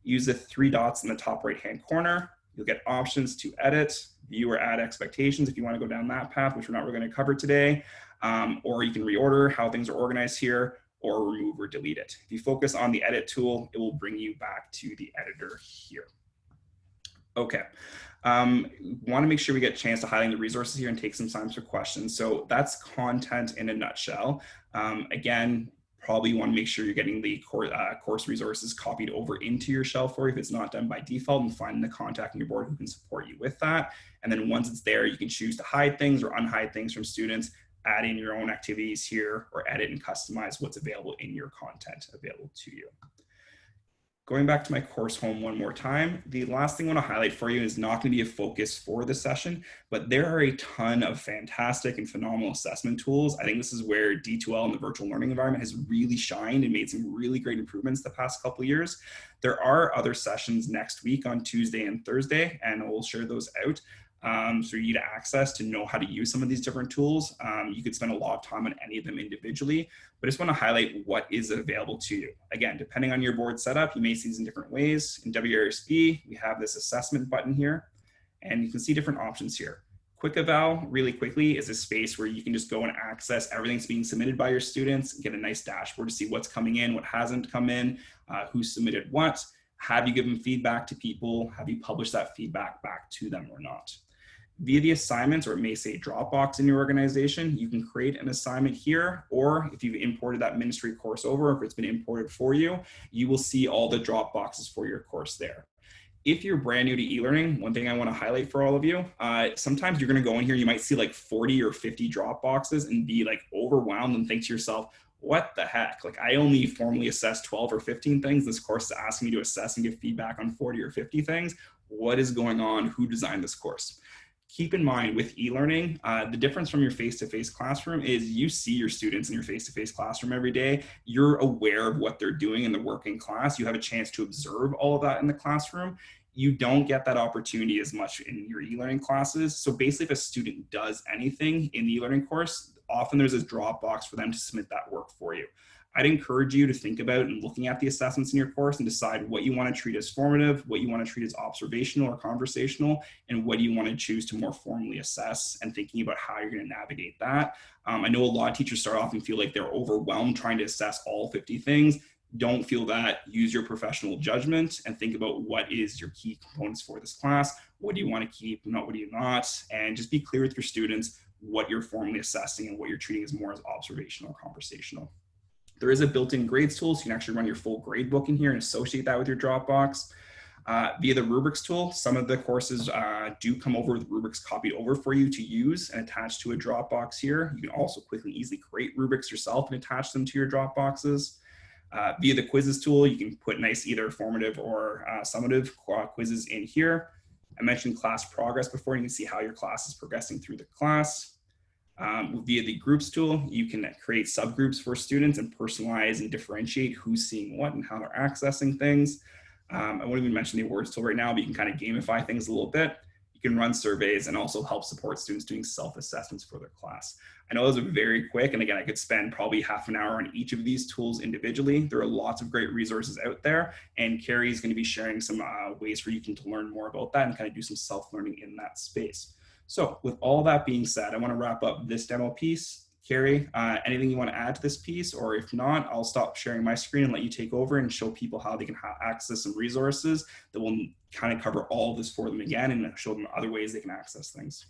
use the 3 dots in the top right-hand corner. You'll get options to edit, view or add expectations if you want to go down that path, which we're not really going to cover today. Or you can reorder how things are organized here or remove or delete it. If you focus on the edit tool, it will bring you back to the editor here. Okay. Want to make sure we get a chance to highlight the resources here and take some time for questions. So that's content in a nutshell. Again, probably want to make sure you're getting the course resources copied over into your shell for you if it's not done by default, and finding the contact on your board who can support you with that. And then once it's there, you can choose to hide things or unhide things from students, add in your own activities here, or edit and customize what's available in your content available to you. Going back to my course home one more time, the last thing I want to highlight for you is not going to be a focus for this session, but there are a ton of fantastic and phenomenal assessment tools. I think this is where D2L and the virtual learning environment has really shined and made some really great improvements the past couple of years. There are other sessions next week on Tuesday and Thursday, and we'll share those out. So you need access to know how to use some of these different tools. You could spend a lot of time on any of them individually, but I just want to highlight what is available to you. Again, depending on your board setup, you may see these in different ways. In WRSP, we have this assessment button here, and you can see different options here. Quick Eval, really quickly, is a space where you can just go and access everything that's being submitted by your students, get a nice dashboard to see what's coming in, what hasn't come in, who submitted what. Have you given feedback to people? Have you published that feedback back to them or not? Via the assignments, or it may say Dropbox in your organization, you can create an assignment here, or if you've imported that ministry course over, if it's been imported for you, you will see all the Dropboxes for your course there. If you're brand new to e-learning, one thing I want to highlight for all of you, sometimes you're going to go in here, you might see like 40 or 50 Dropboxes and be like overwhelmed and think to yourself, what the heck? Like, I only formally assessed 12 or 15 things. This course is asking me to assess and give feedback on 40 or 50 things. What is going on? Who designed this course? Keep in mind with e-learning, the difference from your face-to-face classroom is you see your students in your face-to-face classroom every day. You're aware of what they're doing in the working class. You have a chance to observe all of that in the classroom. You don't get that opportunity as much in your e-learning classes. So basically, if a student does anything in the e-learning course, often there's this Dropbox for them to submit that work for you. I'd encourage you to think about and looking at the assessments in your course and decide what you want to treat as formative, what you want to treat as observational or conversational, and what do you want to choose to more formally assess, and thinking about how you're going to navigate that. I know a lot of teachers start off and feel like they're overwhelmed trying to assess all 50 things. Don't feel that. Use your professional judgment and think about what is your key components for this class. What do you want to keep? What do you not? And just be clear with your students what you're formally assessing and what you're treating as more as observational or conversational. There is a built-in grades tool, so you can actually run your full grade book in here and associate that with your Dropbox. Via the rubrics tool, some of the courses do come over with rubrics copied over for you to use and attach to a Dropbox here. You can also quickly, easily create rubrics yourself and attach them to your Dropboxes. Via the quizzes tool, you can put nice either formative or summative quizzes in here. I mentioned class progress before. You can see how your class is progressing through the class. Via the groups tool, you can create subgroups for students and personalize and differentiate who's seeing what and how they're accessing things. I won't even mention the awards tool right now, but you can kind of gamify things a little bit. You can run surveys and also help support students doing self-assessments for their class. I know those are very quick, and again, I could spend probably half an hour on each of these tools individually. There are lots of great resources out there, and Carrie is going to be sharing some ways for you to learn more about that and kind of do some self-learning in that space. So with all that being said, I want to wrap up this demo piece. Carrie, anything you want to add to this piece? Or if not, I'll stop sharing my screen and let you take over and show people how they can access some resources that will kind of cover all of this for them again and show them other ways they can access things.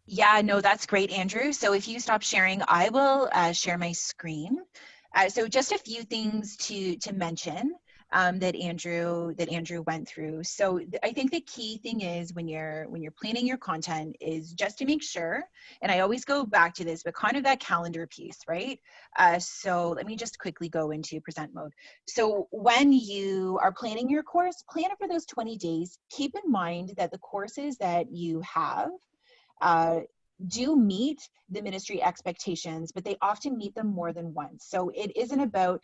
Yeah, no, that's great, Andrew. So if you stop sharing, I will share my screen. So just a few things to mention that Andrew went through. So I think the key thing is when you're planning your content is just to make sure, and I always go back to this, but kind of that calendar piece, right? So let me just quickly go into present mode. So when you are planning your course, plan it for those 20 days. Keep in mind that the courses that you have do meet the ministry expectations, but they often meet them more than once. So it isn't about,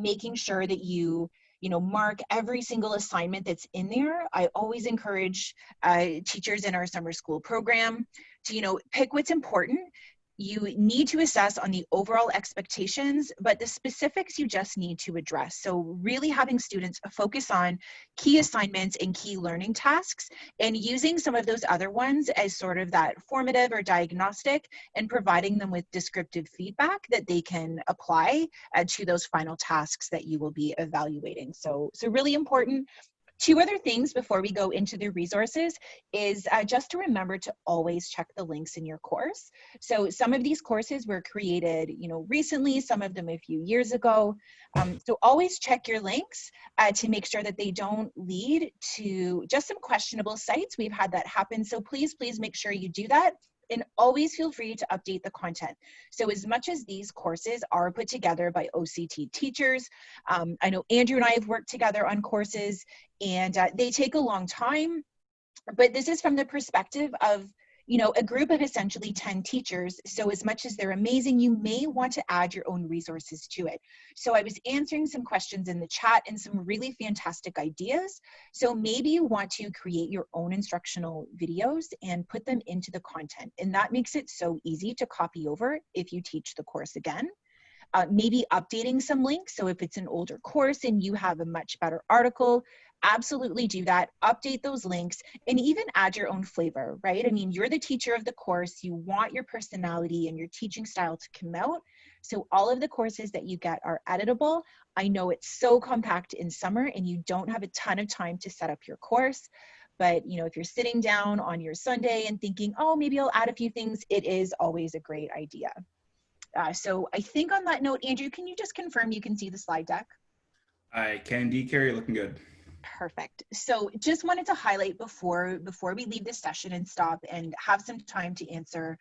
making sure that you mark every single assignment that's in there. I always encourage teachers in our summer school program to, pick what's important. You need to assess on the overall expectations, but the specifics you just need to address. So really having students focus on key assignments and key learning tasks, and using some of those other ones as sort of that formative or diagnostic, and providing them with descriptive feedback that they can apply to those final tasks that you will be evaluating. So really important. Two other things before we go into the resources is just to remember to always check the links in your course. So some of these courses were created, recently, some of them a few years ago. So always check your links to make sure that they don't lead to just some questionable sites. We've had that happen. So please make sure you do that. And always feel free to update the content. So as much as these courses are put together by OCT teachers, I know Andrew and I have worked together on courses, and they take a long time, but this is from the perspective of a group of essentially 10 teachers. So as much as they're amazing, you may want to add your own resources to it. So I was answering some questions in the chat and some really fantastic ideas. So maybe you want to create your own instructional videos and put them into the content. And that makes it so easy to copy over if you teach the course again. Maybe updating some links. So if it's an older course and you have a much better article, absolutely do that. Update those links and even add your own flavor, right? I mean, you're the teacher of the course. You want your personality and your teaching style to come out. So all of the courses that you get are editable. I know it's so compact in summer and you don't have a ton of time to set up your course. But if you're sitting down on your Sunday and thinking, oh, maybe I'll add a few things, it is always a great idea. So I think on that note, Andrew, can you just confirm you can see the slide deck? I can indeed, Carrie, looking good. Perfect. So just wanted to highlight before we leave this session and stop and have some time to answer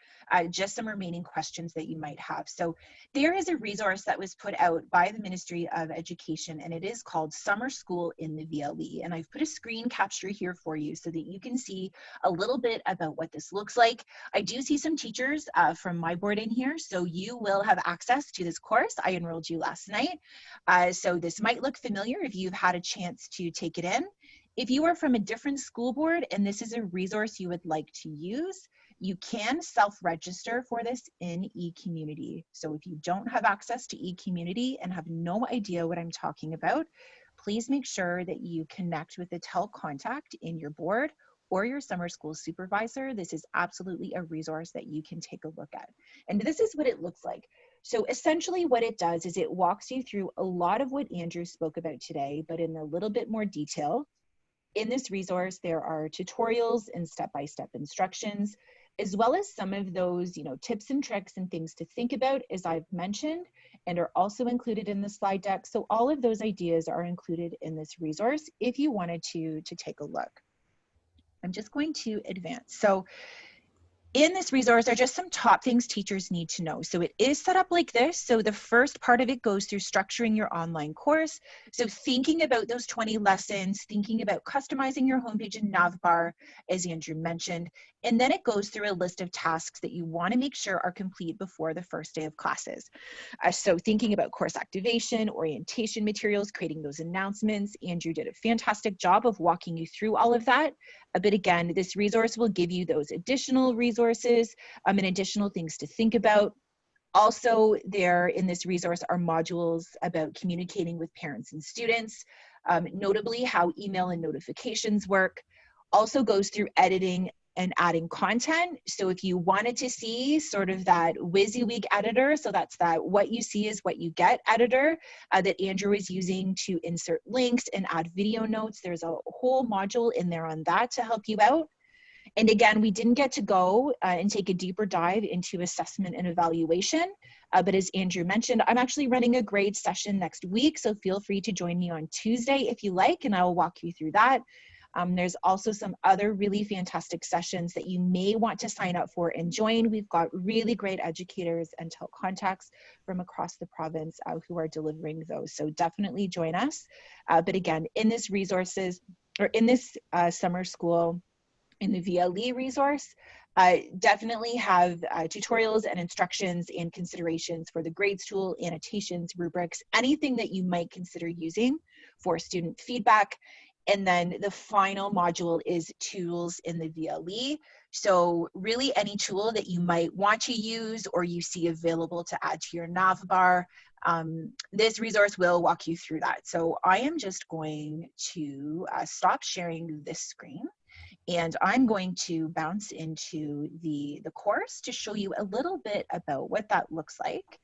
just some remaining questions that you might have. So there is a resource that was put out by the Ministry of Education, and it is called Summer School in the VLE. And I've put a screen capture here for you so that you can see a little bit about what this looks like. I do see some teachers from my board in here, so you will have access to this course. I enrolled you last night. So this might look familiar if you've had a chance to take it in. If you are from a different school board and this is a resource you would like to use, You can self-register for this in eCommunity. So if you don't have access to eCommunity and have no idea what I'm talking about, please make sure that you connect with the TEL contact in your board or your summer school supervisor. This is absolutely a resource that you can take a look at. And this is what it looks like. So essentially what it does is it walks you through a lot of what Andrew spoke about today, but in a little bit more detail. In this resource, there are tutorials and step-by-step instructions, as well as some of those, tips and tricks and things to think about, as I've mentioned, and are also included in the slide deck. So all of those ideas are included in this resource if you wanted to take a look. I'm just going to advance. So in this resource are just some top things teachers need to know. So it is set up like this. So the first part of it goes through structuring your online course. So thinking about those 20 lessons, thinking about customizing your homepage and navbar, as Andrew mentioned, and then it goes through a list of tasks that you want to make sure are complete before the first day of classes. So thinking about course activation, orientation materials, creating those announcements. Andrew did a fantastic job of walking you through all of that. But again, this resource will give you those additional resources and additional things to think about. Also, there in this resource are modules about communicating with parents and students, notably how email and notifications work. Also goes through editing and adding content. So if you wanted to see sort of that WYSIWYG editor, so that's that what you see is what you get editor that Andrew is using to insert links and add video notes. There's a whole module in there on that to help you out. And again, we didn't get to go and take a deeper dive into assessment and evaluation. But as Andrew mentioned, I'm actually running a grade session next week. So feel free to join me on Tuesday if you like, and I will walk you through that. There's also some other really fantastic sessions that you may want to sign up for and join. We've got really great educators and TEL contacts from across the province who are delivering those. So definitely join us. But again, in this resources, or in this summer school, in the VLE resource, definitely have tutorials and instructions and considerations for the grades tool, annotations, rubrics, anything that you might consider using for student feedback. And then the final module is tools in the VLE. So really any tool that you might want to use or you see available to add to your navbar, this resource will walk you through that. So I am just going to stop sharing this screen. And I'm going to bounce into the course to show you a little bit about what that looks like.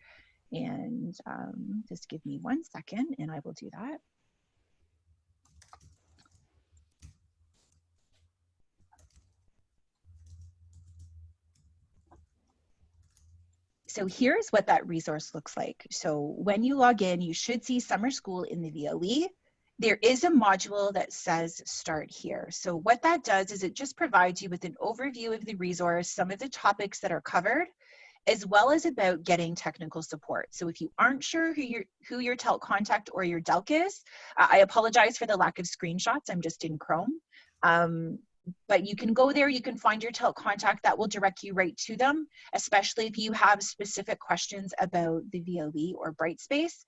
And just give me 1 second and I will do that. So here's what that resource looks like. So when you log in, you should see summer school in the VLE. There is a module that says start here. So what that does is it just provides you with an overview of the resource, some of the topics that are covered, as well as about getting technical support. So if you aren't sure who your TEL contact or your DELC is, I apologize for the lack of screenshots. I'm just in Chrome. But you can go there, you can find your TEL contact that will direct you right to them, especially if you have specific questions about the VLE or Brightspace.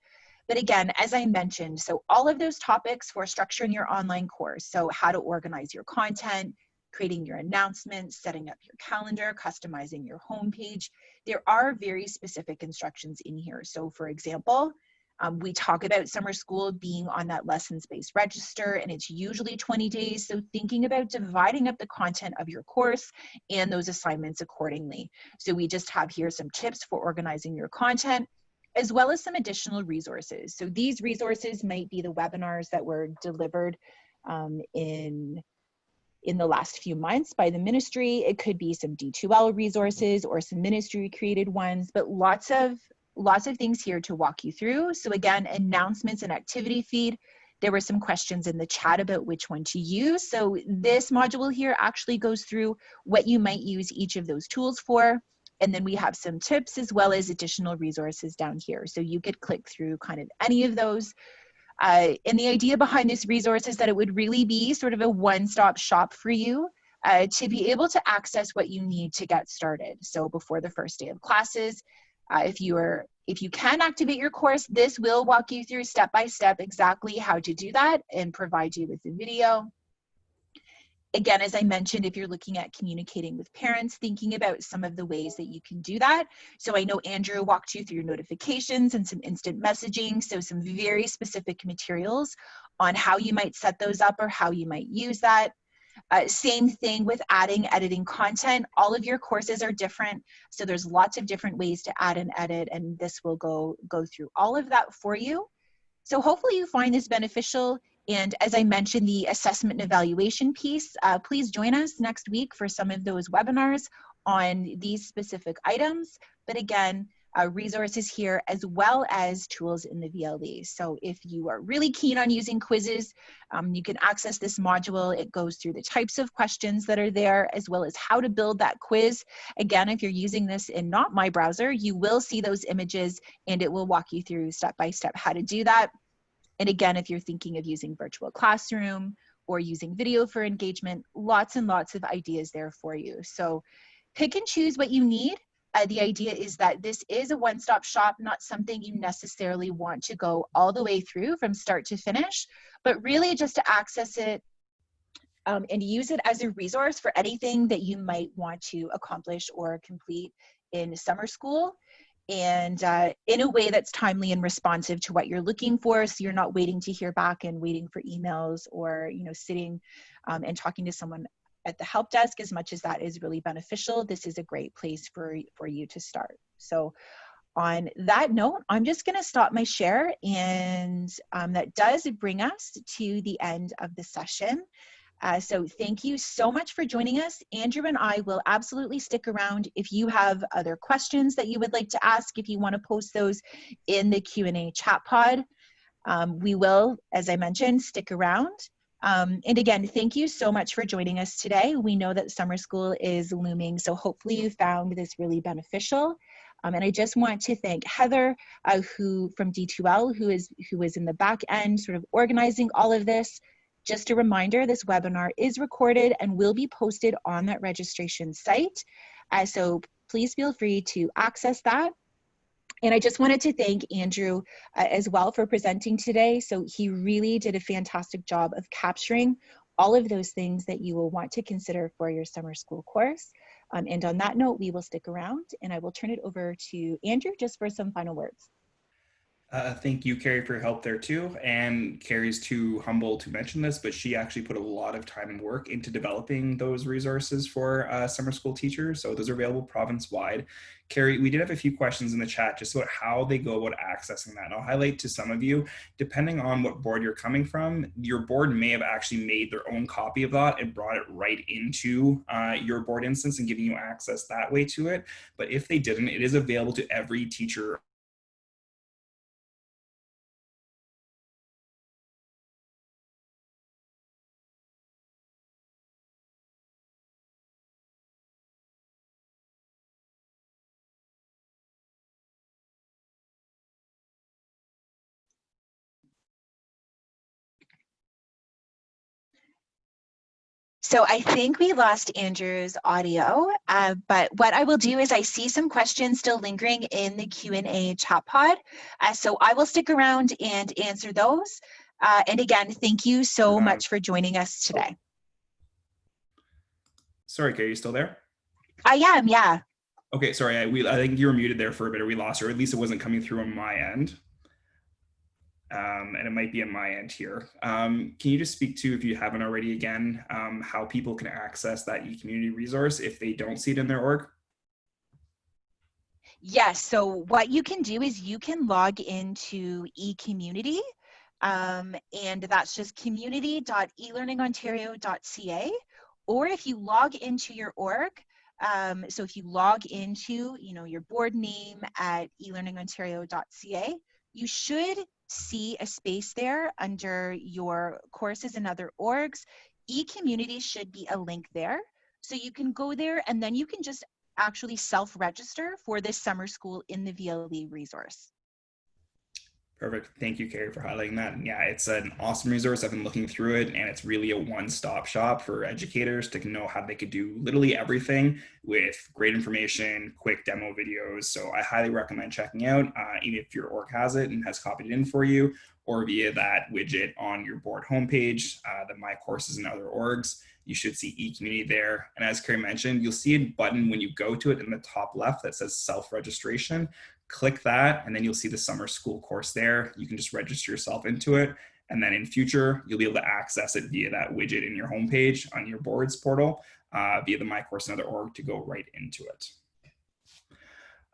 But again, as I mentioned, so all of those topics for structuring your online course, so how to organize your content, creating your announcements, setting up your calendar, customizing your homepage, there are very specific instructions in here. So for example, we talk about summer school being on that lessons-based register, and it's usually 20 days. So thinking about dividing up the content of your course and those assignments accordingly. So we just have here some tips for organizing your content, as well as some additional resources. So these resources might be the webinars that were delivered in the last few months by the ministry. It could be some D2L resources or some ministry created ones, but lots of things here to walk you through. So again, announcements and activity feed. There were some questions in the chat about which one to use. So this module here actually goes through what you might use each of those tools for. And then we have some tips as well as additional resources down here. So you could click through kind of any of those. And the idea behind this resource is that it would really be sort of a one-stop shop for you to be able to access what you need to get started. So before the first day of classes, if you can activate your course, this will walk you through step by step exactly how to do that and provide you with the video. Again, as I mentioned, if you're looking at communicating with parents, thinking about some of the ways that you can do that. So I know Andrew walked you through notifications and some instant messaging, so some very specific materials on how you might set those up or how you might use that. Same thing with adding, editing content. All of your courses are different, so there's lots of different ways to add and edit, and this will go through all of that for you. So hopefully you find this beneficial. And as I mentioned, the assessment and evaluation piece, please join us next week for some of those webinars on these specific items. But again, resources here as well as tools in the VLE. So if you are really keen on using quizzes, you can access this module. It goes through the types of questions that are there as well as how to build that quiz. Again, if you're using this in not my browser, you will see those images and it will walk you through step by step how to do that. And again, if you're thinking of using virtual classroom or using video for engagement, lots and lots of ideas there for you. So pick and choose what you need. The idea is that this is a one-stop shop, not something you necessarily want to go all the way through from start to finish, but really just to access it and use it as a resource for anything that you might want to accomplish or complete in summer school, and in a way that's timely and responsive to what you're looking for, so you're not waiting to hear back and waiting for emails or sitting and talking to someone at the help desk. As much as that is really beneficial, this is a great place for you to start. So on that note, I'm just going to stop my share, and that does bring us to the end of the session. So thank you so much for joining us. Andrew and I will absolutely stick around if you have other questions that you would like to ask, if you want to post those in the Q&A chat pod. We will, as I mentioned, stick around. And again, thank you so much for joining us today. We know that summer school is looming, so hopefully you found this really beneficial. And I just want to thank Heather, who from D2L, who is in the back end sort of organizing all of this. Just a reminder, this webinar is recorded and will be posted on that registration site. So please feel free to access that. And I just wanted to thank Andrew as well for presenting today. So he really did a fantastic job of capturing all of those things that you will want to consider for your summer school course. And on that note, we will stick around, and I will turn it over to Andrew just for some final words. Thank you, Carrie, for your help there too. And Carrie's too humble to mention this, but she actually put a lot of time and work into developing those resources for summer school teachers. So those are available province-wide. Carrie, we did have a few questions in the chat just about how they go about accessing that. And I'll highlight to some of you, depending on what board you're coming from, your board may have actually made their own copy of that and brought it right into your board instance and giving you access that way to it. But if they didn't, it is available to every teacher So I think we lost Andrew's audio, but what I will do is I see some questions still lingering in the Q&A chat pod. So I will stick around and answer those. And again, thank you so much for joining us today. Sorry, Carrie, you still there? I am, yeah. Okay, sorry, I think you were muted there for a bit, or we lost her, or at least it wasn't coming through on my end. And it might be on my end here. Can you just speak to, if you haven't already again, how people can access that e-community resource if they don't see it in their org? Yes, so what you can do is you can log into eCommunity, and that's just community.elearningontario.ca, or if you log into your org, so if you log into your board name at elearningontario.ca, you should see a space there under your courses and other orgs. eCommunity should be a link there. So you can go there and then you can just actually self-register for this summer school in the VLE resource. Perfect. Thank you, Carrie, for highlighting that. And yeah, it's an awesome resource. I've been looking through it, and it's really a one-stop shop for educators to know how they could do literally everything with great information, quick demo videos. So I highly recommend checking out, even if your org has it and has copied it in for you, or via that widget on your board homepage, the My Courses and Other Orgs. You should see e-community there. And as Carrie mentioned, you'll see a button when you go to it in the top left that says self-registration. Click that, and then you'll see the summer school course there. You can just register yourself into it. And then in future, you'll be able to access it via that widget in your homepage on your boards portal, via the mycourseanother.org to go right into it.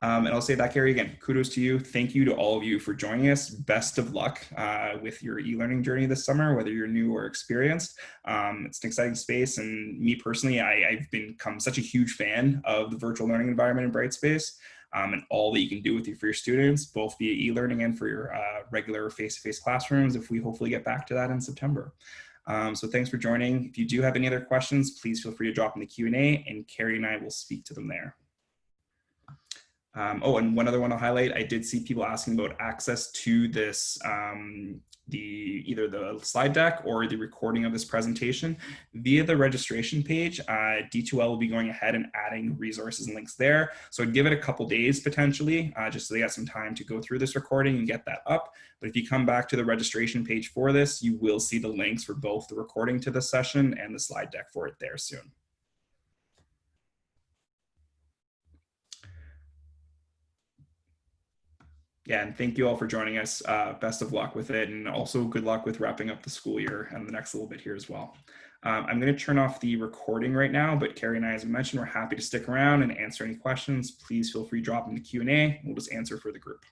And I'll say that, Carrie, again, kudos to you. Thank you to all of you for joining us. Best of luck with your e-learning journey this summer, whether you're new or experienced. It's an exciting space. And me personally, I've become such a huge fan of the virtual learning environment in Brightspace, and all that you can do for your students, both via e-learning and for your regular face-to-face classrooms, if we hopefully get back to that in September. So thanks for joining. If you do have any other questions, please feel free to drop in the Q&A, and Carrie and I will speak to them there. Oh, and one other one I'll highlight, I did see people asking about access to this, either the slide deck or the recording of this presentation via the registration page. D2L will be going ahead and adding resources and links there. So I'd give it a couple days potentially, just so they have some time to go through this recording and get that up. But if you come back to the registration page for this, you will see the links for both the recording to this session and the slide deck for it there soon. Yeah, and thank you all for joining us. Best of luck with it, and also good luck with wrapping up the school year and the next little bit here as well. I'm going to turn off the recording right now, but Carrie and I, as I mentioned, we're happy to stick around and answer any questions. Please feel free to drop in the Q&A. We'll just answer for the group.